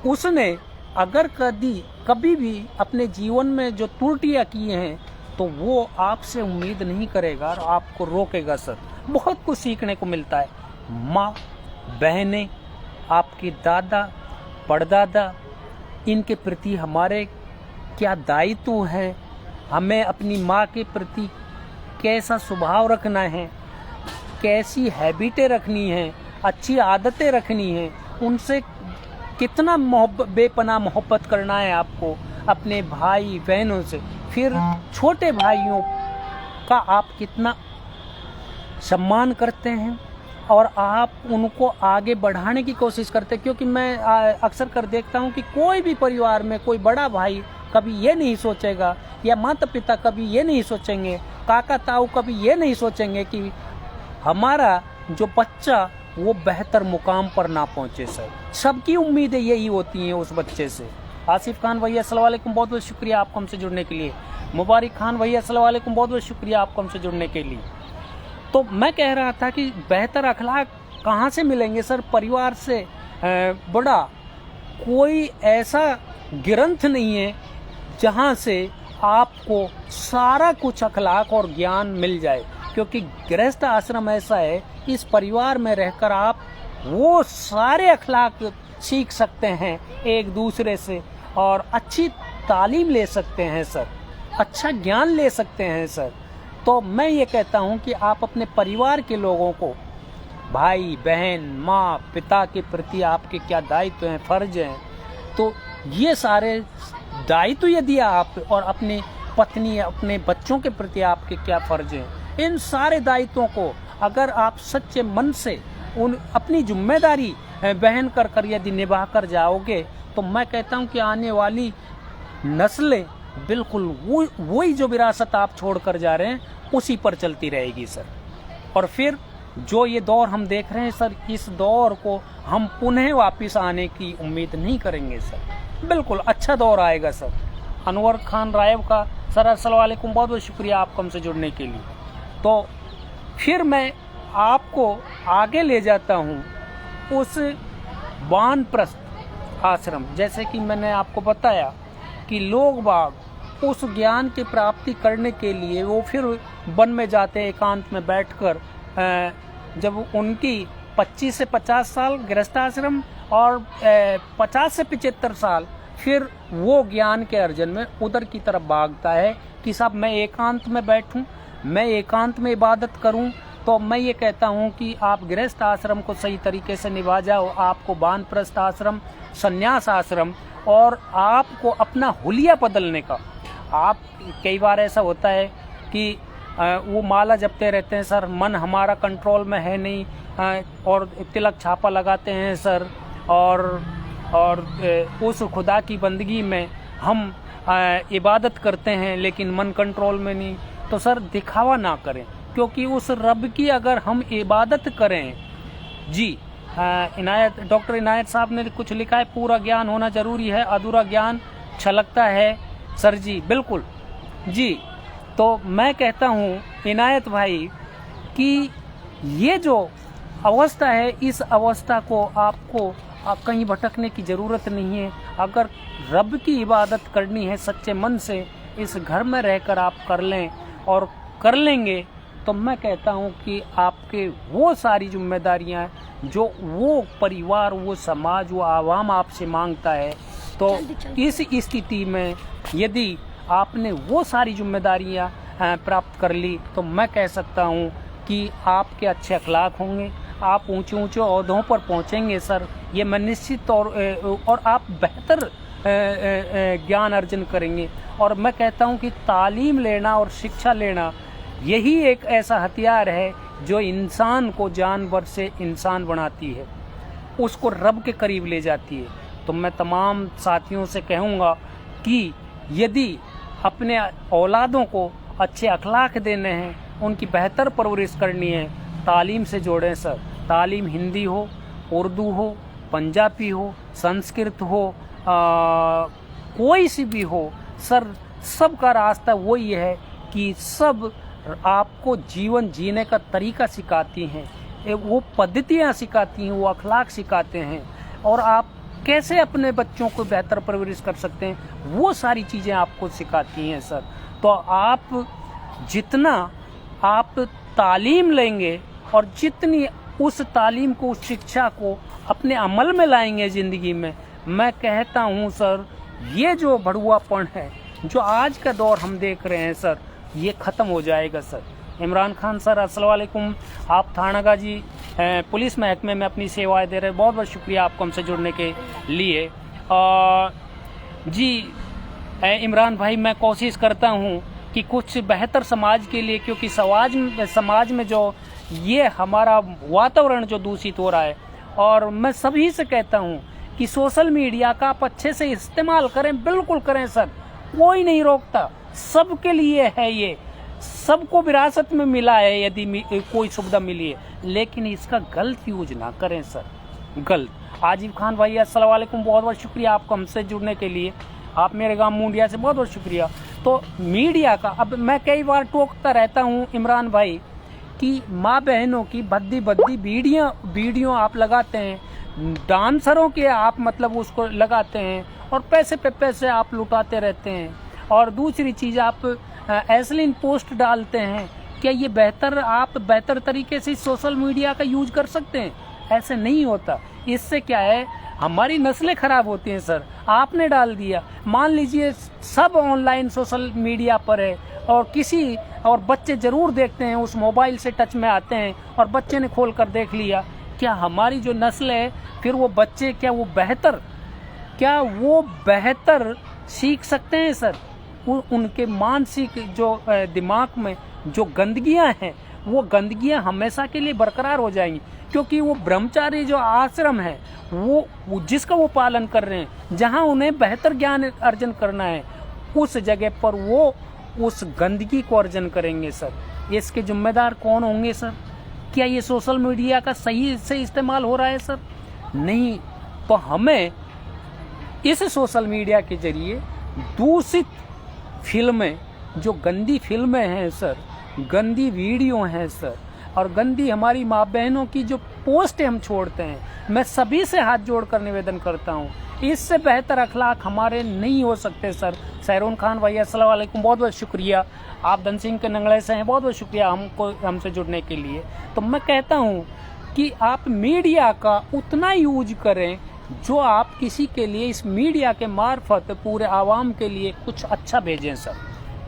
उसने अगर कभी भी अपने जीवन में जो त्रुटियां की हैं तो वो आपसे उम्मीद नहीं करेगा और आपको रोकेगा सर। बहुत कुछ सीखने को मिलता है। माँ, बहनें, आपके दादा, परदादा, इनके प्रति हमारे क्या दायित्व है, हमें अपनी माँ के प्रति कैसा स्वभाव रखना है, कैसी हैबिटें रखनी है, अच्छी आदतें रखनी है, उनसे कितना बेपनाह मोहब्बत करना है आपको, अपने भाई बहनों से। फिर छोटे भाइयों का आप कितना सम्मान करते हैं और आप उनको आगे बढ़ाने की कोशिश करते हैं। क्योंकि मैं अक्सर कर देखता हूं कि कोई भी परिवार में कोई बड़ा भाई कभी ये नहीं सोचेगा, या माता पिता कभी ये नहीं सोचेंगे, काका ताऊ कभी ये नहीं सोचेंगे कि हमारा जो बच्चा वो बेहतर मुकाम पर ना पहुंचे सर। सबकी उम्मीदें यही होती हैं उस बच्चे से। आसिफ खान भैया अस्सलाम वालेकुम, बहुत बहुत शुक्रिया आपको हमसे जुड़ने के लिए। मुबारक खान भैया अस्सलाम वालेकुम, बहुत बहुत शुक्रिया आपको हमसे जुड़ने के लिए। तो मैं कह रहा था कि बेहतर अखलाक कहाँ से मिलेंगे सर? परिवार से बड़ा कोई ऐसा ग्रंथ नहीं है जहाँ से आपको सारा कुछ अखलाक और ज्ञान मिल जाए। क्योंकि गृहस्थ आश्रम ऐसा है, इस परिवार में रहकर आप वो सारे अखलाक सीख सकते हैं एक दूसरे से और अच्छी तालीम ले सकते हैं सर, अच्छा ज्ञान ले सकते हैं सर। तो मैं ये कहता हूँ कि आप अपने परिवार के लोगों को, भाई बहन, माँ पिता के प्रति आपके क्या दायित्व हैं, फर्ज हैं, तो ये सारे दायित्व यदि आप, और अपनी पत्नी, अपने बच्चों के प्रति आपके क्या फर्ज हैं, इन सारे दायित्वों को अगर आप सच्चे मन से अपनी जिम्मेदारी बहन कर यदि निभा कर जाओगे तो मैं कहता हूं कि आने वाली नस्लें बिल्कुल वही जो विरासत आप छोड़ कर जा रहे हैं उसी पर चलती रहेगी सर। और फिर जो ये दौर हम देख रहे हैं सर, इस दौर को हम पुनः वापस आने की उम्मीद नहीं करेंगे सर। बिल्कुल अच्छा दौर आएगा सर। अनवर खान रायब का सर अस्सलाम वालेकुम, बहुत बहुत शुक्रिया आपको हमसे जुड़ने के लिए। तो फिर मैं आपको आगे ले जाता हूँ उस वानप्रस्थ आश्रम। जैसे कि मैंने आपको बताया कि लोग बाग उस ज्ञान की प्राप्ति करने के लिए वो फिर वन में जाते हैं, एकांत में बैठकर। जब उनकी 25 से 50 साल गृहस्थाश्रम और 50 से 75 साल, फिर वो ज्ञान के अर्जन में उधर की तरफ भागता है कि साहब मैं एकांत में बैठूं, मैं एकांत में इबादत करूं। तो मैं ये कहता हूं कि आप गृहस्थ आश्रम को सही तरीके से निभा जाओ। आपको वानप्रस्थ आश्रम, संन्यास आश्रम, और आपको अपना हुलिया बदलने का। आप कई बार ऐसा होता है कि वो माला जपते रहते हैं सर, मन हमारा कंट्रोल में है नहीं, और तिलक छापा लगाते हैं सर, और उस खुदा की बंदगी में हम इबादत करते हैं लेकिन मन कंट्रोल में नहीं। तो सर दिखावा ना करें, क्योंकि उस रब की अगर हम इबादत करें, जी इनायत, डॉक्टर इनायत साहब ने कुछ लिखा है, पूरा ज्ञान होना जरूरी है, अधूरा ज्ञान छलकता है सर जी। बिल्कुल जी। तो मैं कहता हूँ इनायत भाई कि ये जो अवस्था है, इस अवस्था को आपको कहीं भटकने की ज़रूरत नहीं है। अगर रब की इबादत करनी है सच्चे मन से, इस घर में रहकर आप कर लें और कर लेंगे, तो मैं कहता हूं कि आपके वो सारी जिम्मेदारियां जो वो परिवार, वो समाज, वो आवाम आपसे मांगता है, तो इस स्थिति में यदि आपने वो सारी जिम्मेदारियां प्राप्त कर ली, तो मैं कह सकता हूं कि आपके अच्छे अखलाक होंगे, आप ऊंचे ऊंचे ओहदों पर पहुंचेंगे सर, ये मैं निश्चित और आप बेहतर ज्ञान अर्जन करेंगे। और मैं कहता हूं कि तालीम लेना और शिक्षा लेना यही एक ऐसा हथियार है जो इंसान को जानवर से इंसान बनाती है, उसको रब के करीब ले जाती है। तो मैं तमाम साथियों से कहूँगा कि यदि अपने औलादों को अच्छे अखलाक देने हैं, उनकी बेहतर परवरिश करनी है, तालीम से जोड़ें सर। तालीम हिंदी हो, उर्दू हो, पंजाबी हो, संस्कृत हो, कोई सी भी हो सर, सबका रास्ता वही है कि सब आपको जीवन जीने का तरीका सिखाती हैं, वो पद्धतियाँ सिखाती हैं, वो अखलाक सिखाते हैं, और आप कैसे अपने बच्चों को बेहतर परवरिश कर सकते हैं, वो सारी चीज़ें आपको सिखाती हैं सर। तो आप जितना आप तालीम लेंगे और जितनी उस तालीम को, उस शिक्षा को अपने अमल में लाएंगे ज़िंदगी में, मैं कहता हूँ सर, ये जो भड़ुआपन है जो आज का दौर हम देख रहे हैं सर, ये ख़त्म हो जाएगा सर। इमरान खान सर, अस्सलाम वालेकुम। आप थानागाजी पुलिस महकमे में अपनी सेवाएं दे रहे हैं, बहुत बहुत शुक्रिया आपको हमसे जुड़ने के लिए। जी इमरान भाई, मैं कोशिश करता हूँ कि कुछ बेहतर समाज के लिए, क्योंकि समाज में जो ये हमारा वातावरण जो दूषित हो रहा है, और मैं सभी से कहता हूँ कि सोशल मीडिया का आप अच्छे से इस्तेमाल करें, बिल्कुल करें सर, कोई नहीं रोकता, सबके लिए है, ये सबको विरासत में मिला है यदि कोई सुविधा मिली है, लेकिन इसका गलत यूज ना करें सर, गलत। आजिब खान भाई, अस्सलाम वालेकुम, बहुत बहुत शुक्रिया आपको हमसे जुड़ने के लिए, आप मेरे गांव मुंडिया से, बहुत बहुत शुक्रिया। तो मीडिया का, अब मैं कई बार टोकता रहता हूं इमरान भाई कि माँ बहनों की भद्दी वीडियो आप लगाते हैं, डांसरों के आप मतलब उसको लगाते हैं, और पैसे पे पैसे आप लुटाते रहते हैं, और दूसरी चीज़ आप एसलिन पोस्ट डालते हैं। क्या ये आप बेहतर तरीके से सोशल मीडिया का यूज कर सकते हैं? ऐसे नहीं होता। इससे क्या है, हमारी नस्लें खराब होती हैं सर। आपने डाल दिया, मान लीजिए सब ऑनलाइन सोशल मीडिया पर है, और बच्चे जरूर देखते हैं, उस मोबाइल से टच में आते हैं, और बच्चे ने खोल कर देख लिया। क्या हमारी जो नस्ल है, फिर वो बच्चे क्या वो बेहतर सीख सकते हैं सर? उनके मानसिक जो दिमाग में जो गंदगियां हैं, वो गंदगियां हमेशा के लिए बरकरार हो जाएंगी, क्योंकि वो ब्रह्मचारी जो आश्रम है, वो जिसका वो पालन कर रहे हैं, जहां उन्हें बेहतर ज्ञान अर्जन करना है, उस जगह पर वो उस गंदगी को अर्जन करेंगे सर। इसके जिम्मेदार कौन होंगे सर? क्या ये सोशल मीडिया का सही से इस्तेमाल हो रहा है सर? नहीं। तो हमें इस सोशल मीडिया के जरिए दूषित फिल्में, जो गंदी फिल्में हैं सर, गंदी वीडियो हैं सर, और गंदी हमारी माँ बहनों की जो पोस्ट हम छोड़ते हैं, मैं सभी से हाथ जोड़कर निवेदन करता हूँ, इससे बेहतर अखलाक हमारे नहीं हो सकते सर। सैरून खान भाई, अस्सलाम वालेकुम, बहुत बहुत शुक्रिया। आप धन सिंह के नंगले से हैं, बहुत बहुत शुक्रिया हमसे जुड़ने के लिए। तो मैं कहता हूँ कि आप मीडिया का उतना यूज करें जो आप किसी के लिए इस मीडिया के मार्फत पूरे आवाम के लिए कुछ अच्छा भेजें सर,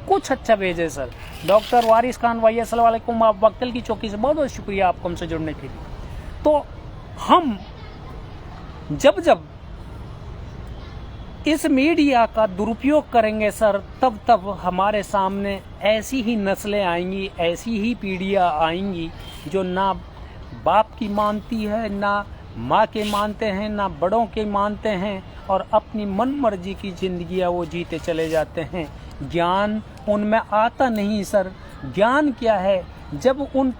कुछ अच्छा भेजें सर। डॉक्टर वारिस खान भाई, अस्सलाम वालेकुम, आप बक्तल की चौकी से, बहुत बहुत शुक्रिया आपको हमसे जुड़ने के लिए। तो हम जब इस मीडिया का दुरुपयोग करेंगे सर, तब हमारे सामने ऐसी ही नस्लें आएंगी, ऐसी ही पीढ़ियाँ आएंगी जो ना बाप की मानती है, ना माँ के मानते हैं, ना बड़ों के मानते हैं, और अपनी मन मर्जी की जिंदगियाँ वो जीते चले जाते हैं। ज्ञान उनमें आता नहीं सर। ज्ञान क्या है? जब उन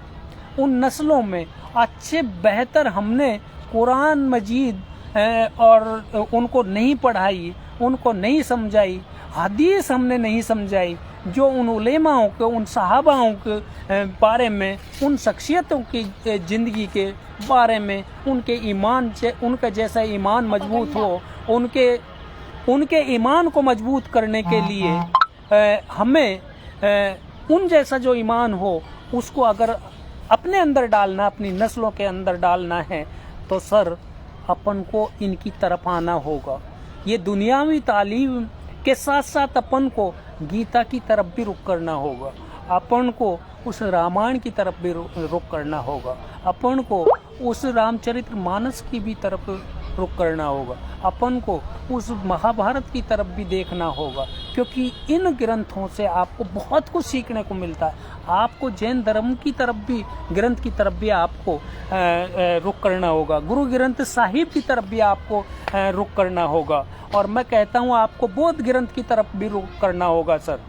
नस्लों में अच्छे बेहतर हमने कुरान मजीद और उनको नहीं पढ़ाई, उनको नहीं समझाई, हदीस हमने नहीं समझाई, जो उन उलेमाओं के, उन सहाबाओं के बारे में, उन शख्सियतों की ज़िंदगी के बारे में, उनके ईमान से, उनका जैसा ईमान मजबूत हो, उनके ईमान को मजबूत करने के लिए हमें उन जैसा जो ईमान हो उसको अगर अपने अंदर डालना, अपनी नस्लों के अंदर डालना है, तो सर अपन को इनकी तरफ आना होगा। ये दुनियावी तालीम के साथ साथ अपन को गीता की तरफ भी रुख करना होगा, अपन को उस रामायण की तरफ भी रुख करना होगा, अपन को उस रामचरित्र मानस की भी तरफ रुख करना होगा, अपन को उस महाभारत की तरफ भी देखना होगा, क्योंकि इन ग्रंथों से आपको बहुत कुछ सीखने को मिलता है। आपको जैन धर्म की तरफ भी, ग्रंथ की तरफ भी आपको रुख करना होगा, गुरु ग्रंथ साहिब की तरफ भी आपको रुख करना होगा, और मैं कहता हूँ आपको बौद्ध ग्रंथ की तरफ भी रुख करना होगा सर।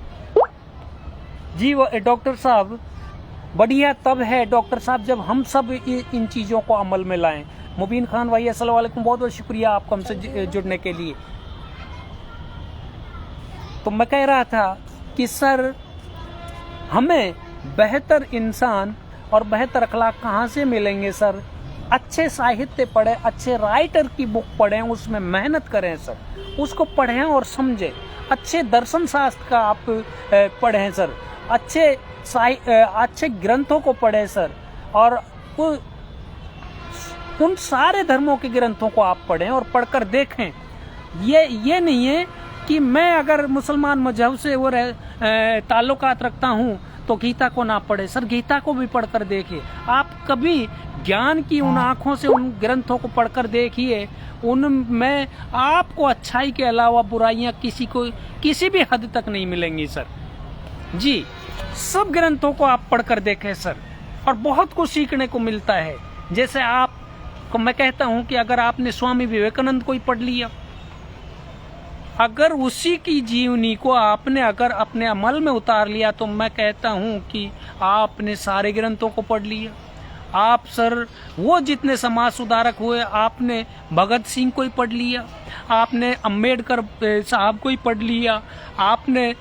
जी डॉक्टर साहब, बढ़िया तब है डॉक्टर साहब जब हम सब इन चीज़ों को अमल में लाएं। मुबीन खान भाई अस्सलाम वालेकुम, बहुत बहुत शुक्रिया आपको हमसे जुड़ने के लिए। तो मैं कह रहा था कि सर हमें बेहतर इंसान और बेहतर अखलाक कहाँ से मिलेंगे सर? अच्छे साहित्य पढ़ें, अच्छे राइटर की बुक पढ़ें, उसमें मेहनत करें सर, उसको पढ़ें और समझें। अच्छे दर्शन शास्त्र का आप पढ़ें सर, अच्छे ग्रंथों को पढ़ें सर, और उन सारे धर्मों के ग्रंथों को आप पढ़ें और पढ़कर देखें। ये नहीं है कि मैं अगर मुसलमान मजहब से वो ताल्लुकात रखता हूँ तो गीता को ना पढ़े सर, गीता को भी पढ़कर देखिए। आप कभी ज्ञान की उन आँखों से उन ग्रंथों को पढ़कर देखिए, उनमें आपको अच्छाई के अलावा बुराइयां किसी भी हद तक नहीं मिलेंगी सर। जी, सब ग्रंथों को आप पढ़कर देखें सर, और बहुत कुछ सीखने को मिलता है। जैसे आपको मैं कहता हूं कि अगर आपने स्वामी विवेकानंद को ही पढ़ लिया, अगर उसी की जीवनी को आपने अगर अपने अमल में उतार लिया, तो मैं कहता हूं कि आपने सारे ग्रंथों को पढ़ लिया। आप सर वो जितने समाज सुधारक हुए, आपने भगत सिंह को ही पढ़ लिया, आपने अम्बेडकर साहब को ही पढ़ लिया, आपने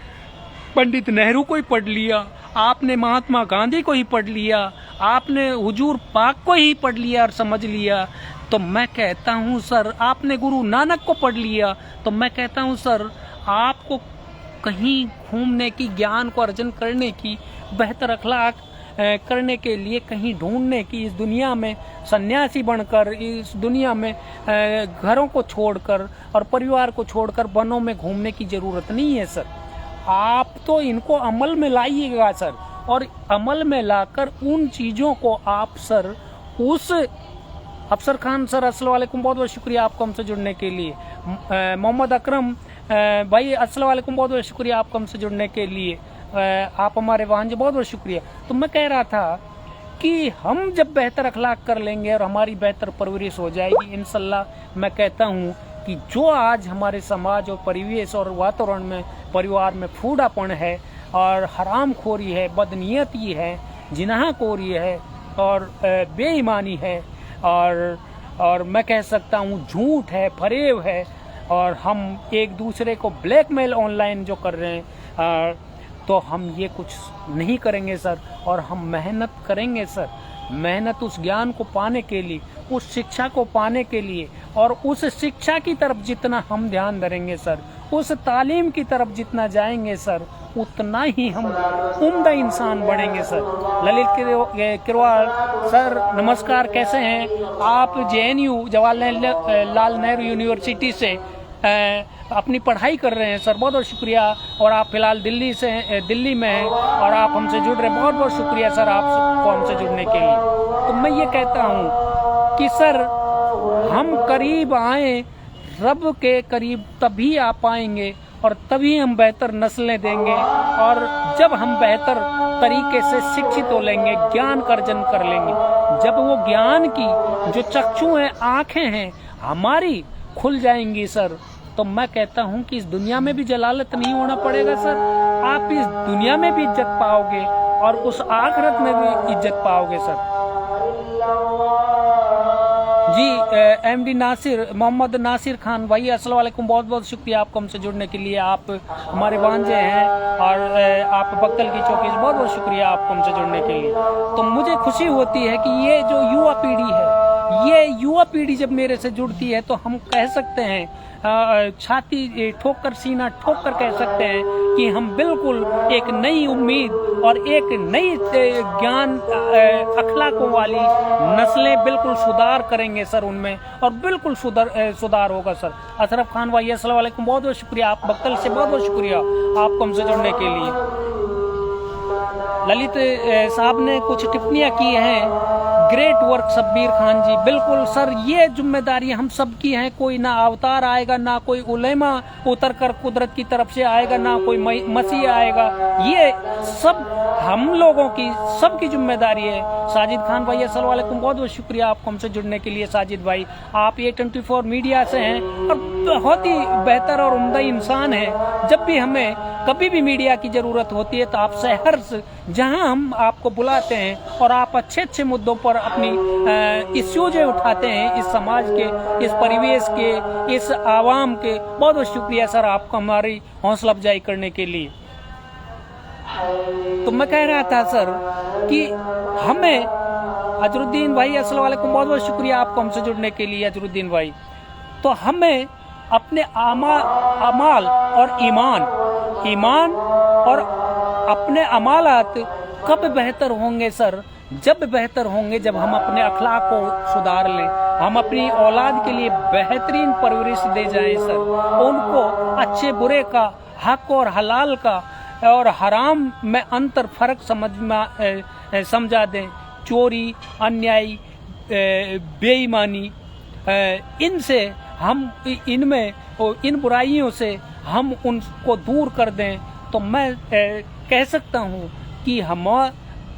पंडित नेहरू को ही पढ़ लिया, आपने महात्मा गांधी को ही पढ़ लिया, आपने हुजूर पाक को ही पढ़ लिया और समझ लिया। तो मैं कहता हूं सर, आपने गुरु नानक को पढ़ लिया, तो मैं कहता हूं सर आपको कहीं घूमने की, ज्ञान को अर्जन करने की, बेहतर अखलाक करने के लिए कहीं ढूंढने की, इस दुनिया में सन्यासी बनकर, इस दुनिया में घरों को छोड़कर और परिवार को छोड़कर वनों में घूमने की जरूरत नहीं है सर। आप तो इनको अमल में लाइएगा सर, और अमल में लाकर उन चीज़ों को आप सर, उस अफसर खान सर अस्सलाम वालेकुम, बहुत बहुत शुक्रिया आपको हमसे जुड़ने के लिए। मोहम्मद अकरम भाई अस्सलाम वालेकुम, बहुत बहुत शुक्रिया आपको हमसे जुड़ने के लिए। आप हमारे भांजे, बहुत बहुत शुक्रिया। तो मैं कह रहा था कि हम जब बेहतर अखलाक कर लेंगे और हमारी बेहतर परवरिश हो जाएगी इंशाल्लाह, मैं कहता हूँ कि जो आज हमारे समाज और परिवेश और वातावरण में, परिवार में फूडापन है और हरामखोरी है, बदनीयती है, जिनाहखोरी है और बेईमानी है, और मैं कह सकता हूँ झूठ है, फरेब है, और हम एक दूसरे को ब्लैकमेल ऑनलाइन जो कर रहे हैं, तो हम ये कुछ नहीं करेंगे सर, और हम मेहनत करेंगे सर। मेहनत उस ज्ञान को पाने के लिए, उस शिक्षा को पाने के लिए, और उस शिक्षा की तरफ जितना हम ध्यान धरेंगे सर, उस तालीम की तरफ जितना जाएंगे सर, उतना ही हम उम्दा इंसान बनेंगे सर। ललित किरवाल सर नमस्कार, कैसे हैं आप? JNU जवाहरलाल नेहरू यूनिवर्सिटी से अपनी पढ़ाई कर रहे हैं सर, बहुत बहुत शुक्रिया। और आप फिलहाल दिल्ली में हैं और आप हमसे जुड़ रहे हैं, बहुत बहुत शुक्रिया सर आपको हमसे जुड़ने के लिए। तो मैं ये कहता हूँ कि सर हम करीब आए, रब के करीब तभी आ पाएंगे और तभी हम बेहतर नस्लें देंगे, और जब हम बेहतर तरीके से शिक्षित हो लेंगे, ज्ञान का अर्जन कर लेंगे, जब वो ज्ञान की जो चक्षु हैं, आँखें हैं हमारी खुल जाएंगी सर, तो मैं कहता हूं कि इस दुनिया में भी जलालत नहीं होना पड़ेगा सर। आप इस दुनिया में भी इज्जत पाओगे और उस आखिरत में भी इज्जत पाओगे सर। जी एमडी नासिर, मोहम्मद नासिर खान भाई, अस्सलाम वालेकुम, बहुत बहुत शुक्रिया आपको हमसे जुड़ने के लिए। आप हमारे भांजे हैं और आप बक्कल की चौकी से बहुत बहुत शुक्रिया आपको हमसे जुड़ने के लिए। तो मुझे खुशी होती है कि ये जो युवा पीढ़ी है, ये युवा पीढ़ी जब मेरे से जुड़ती है तो हम कह सकते हैं, छाती ठोक कर, सीना ठोक कर कह सकते हैं कि हम बिल्कुल एक नई उम्मीद और एक नई ज्ञान अखलाकों वाली नस्लें बिल्कुल सुधार करेंगे सर उनमें, और बिल्कुल सुधार होगा सर। अशरफ खान भाई, अस्सलाम वालेकुम, बहुत बहुत शुक्रिया, आप बक्कल से बहुत बहुत शुक्रिया आपको हमसे जुड़ने के लिए। ललित साहब ने कुछ टिप्पणियां की हैं, ग्रेट वर्क शब्बीर खान जी, बिल्कुल सर, ये जिम्मेदारी हम सब की है। कोई ना अवतार आएगा, ना कोई उलेमा उतर कर कुदरत की तरफ से आएगा, ना कोई मसीह आएगा, ये सब हम लोगों की, सबकी जिम्मेदारी है। साजिद खान भाई, अस्सलाम वालेकुम, बहुत बहुत शुक्रिया आपको हमसे जुड़ने के लिए। साजिद भाई, आप A24 मीडिया से हैं और बहुत ही बेहतर और उम्दा इंसान हैं। जब भी हमें कभी भी मीडिया की जरूरत होती है तो आप सहर्ष जहां हम आपको बुलाते हैं और आप अच्छे अच्छे मुद्दों पर अपनी इश्यूज़ें उठाते हैं, इस समाज के, इस परिवेश के, इस आवाम के। बहुत बहुत शुक्रिया सर आपको हमारी हौसला अफजाई करने के लिए। तो मैं कह रहा था सर कि हमें, अजरुद्दीन भाई, अस्सलाम वालेकुम, बहुत बहुत शुक्रिया आपको हमसे जुड़ने के लिए अजरुद्दीन भाई। तो हमें अपने अमाल और ईमान और अपने अमालात कब बेहतर होंगे सर? जब बेहतर होंगे जब हम अपने अखलाक को सुधार लें, हम अपनी औलाद के लिए बेहतरीन परवरिश दे जाएं सर, उनको अच्छे बुरे का, हक और हलाल का और हराम में अंतर फर्क समझा दें। चोरी, अन्याय, बेईमानी, इनसे हम, इनमें इन बुराइयों से हम उनको दूर कर दें, तो मैं कह सकता हूँ कि हम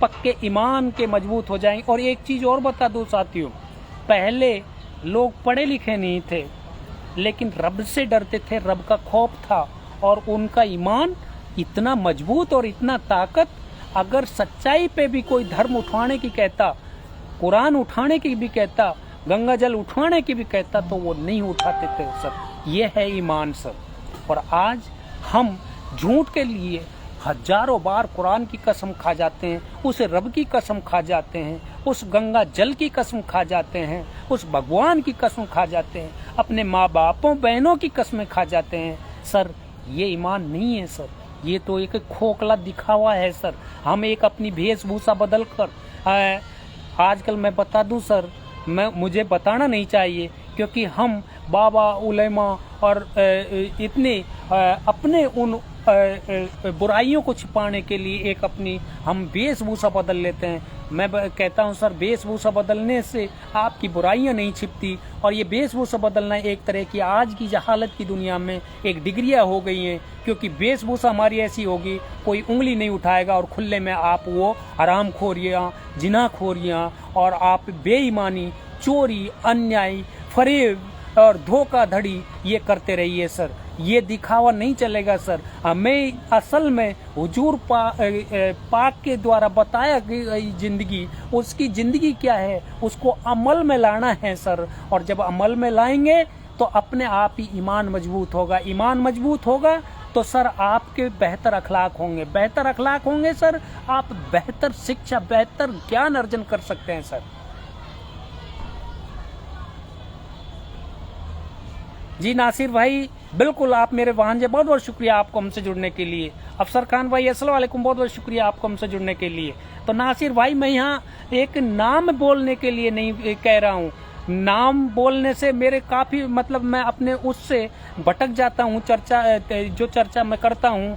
पक्के ईमान के मजबूत हो जाएं। और एक चीज़ और बता दूँ साथियों, पहले लोग पढ़े लिखे नहीं थे लेकिन रब से डरते थे, रब का खौफ था और उनका ईमान इतना मजबूत और इतना ताकत, अगर सच्चाई पे भी कोई धर्म उठाने की कहता, कुरान उठाने की भी कहता, गंगा जल उठाने की भी कहता, तो वो नहीं उठाते थे सर। ये है ईमान सर। और आज हम झूठ के लिए हजारों बार कुरान की कसम खा जाते हैं, उस रब की कसम खा जाते हैं, उस गंगा जल की कसम खा जाते हैं, उस भगवान की कसम खा जाते हैं, अपने माँ बापों बहनों की कसमें खा जाते हैं सर। ये ईमान नहीं है सर, ये तो एक खोखला दिखावा है सर। हम एक अपनी वेशभूषा बदल कर, आजकल मैं बता दूं सर, मुझे बताना नहीं चाहिए क्योंकि हम बाबा उलेमा और इतने अपने उन बुराइयों को छिपाने के लिए एक अपनी हम वेशभूषा बदल लेते हैं। मैं कहता हूं सर, वेशभूषा बदलने से आपकी बुराइयां नहीं छिपती, और ये वेशभूषा बदलना एक तरह की आज की जहालत की दुनिया में एक डिग्रियां हो गई हैं, क्योंकि वेशभूषा हमारी ऐसी होगी, कोई उंगली नहीं उठाएगा और खुले में आप वो हरामखोरियां, जिनाखोरियां और आप बेईमानी, चोरी, अन्याय, फरेब और धोखाधड़ी ये करते रहिए सर। ये दिखावा नहीं चलेगा सर। हमें असल में हुजूर पाक के द्वारा बताया गई जिंदगी, उसकी जिंदगी क्या है, उसको अमल में लाना है सर। और जब अमल में लाएंगे तो अपने आप ही ईमान मजबूत होगा। ईमान मजबूत होगा तो सर आपके बेहतर अखलाक होंगे, बेहतर अखलाक होंगे सर, आप बेहतर शिक्षा, बेहतर ज्ञान अर्जन कर सकते हैं सर। जी नासिर भाई, बिल्कुल आप मेरे भांजे, बहुत बहुत शुक्रिया आपको हमसे जुड़ने के लिए। अफसर खान भाई, अस्सलाम वालेकुम, बहुत बहुत शुक्रिया आपको हमसे जुड़ने के लिए। तो नासिर भाई, मैं यहाँ एक नाम बोलने के लिए नहीं कह रहा हूँ, नाम बोलने से मेरे काफ़ी मतलब मैं अपने उससे भटक जाता हूँ। जो चर्चा मैं करता हूँ,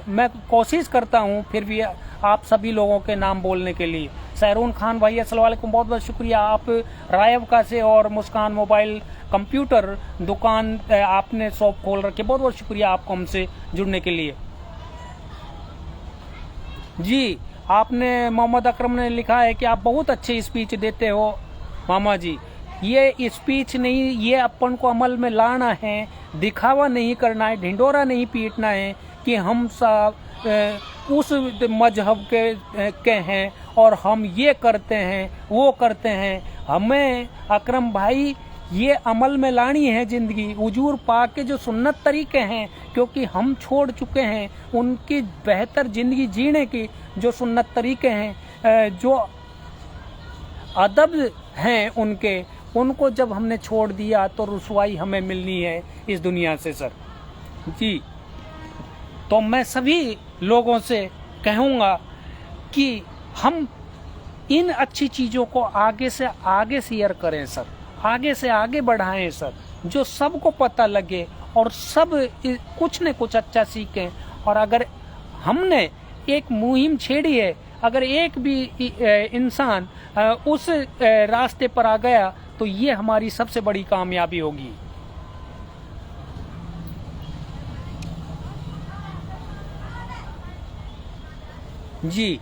मैं कोशिश करता हूँ फिर भी आप सभी लोगों के नाम बोलने के लिए। सहरून खान भाई, अस्सलाम वालेकुम, बहुत बहुत शुक्रिया। आप रायवका से और मुस्कान मोबाइल कंप्यूटर दुकान आपने शॉप खोल रखी, बहुत बहुत शुक्रिया आपको हमसे जुड़ने के लिए। जी, आपने मोहम्मद अकरम ने लिखा है कि आप बहुत अच्छे स्पीच देते हो मामा जी। ये स्पीच नहीं, ये अपन को अमल में लाना है, दिखावा नहीं करना है, ढिंडोरा नहीं पीटना है कि हम सब उस मजहब के हैं और हम ये करते हैं वो करते हैं। हमें अकरम भाई ये अमल में लानी है जिंदगी। हुजूर पाक के जो सुन्नत तरीके हैं, क्योंकि हम छोड़ चुके हैं, उनकी बेहतर जिंदगी जीने की जो सुन्नत तरीके हैं, जो अदब हैं उनके, उनको जब हमने छोड़ दिया तो रुसवाई हमें मिलनी है इस दुनिया से सर जी। तो मैं सभी लोगों से कहूँगा कि हम इन अच्छी चीज़ों को आगे से आगे शेयर करें सर, आगे से आगे बढ़ाएं सर, जो सबको पता लगे और सब कुछ न कुछ अच्छा सीखें। और अगर हमने एक मुहिम छेड़ी है, अगर एक भी इंसान उस रास्ते पर आ गया तो ये हमारी सबसे बड़ी कामयाबी होगी जी।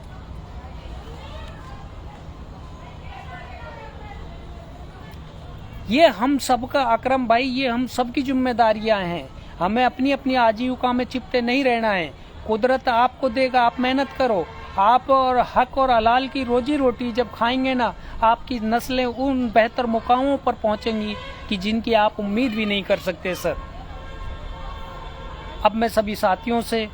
ये हम सबका अकरम भाई, ये हम सबकी जिम्मेदारियां हैं। हमें अपनी अपनी आजीविका में चिपटे नहीं रहना है। कुदरत आपको देगा, आप मेहनत करो। आप और हक और हलाल की रोजी रोटी जब खाएंगे ना, आपकी नस्लें उन बेहतर मुकामों पर पहुंचेंगी कि जिनकी आप उम्मीद भी नहीं कर सकते सर। अब मैं सभी साथियों से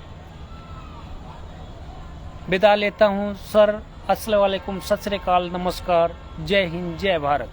विदा लेता हूं सर। अस्सलाम वालेकुम, सत श्री अकाल, नमस्कार, जय हिंद, जय भारत।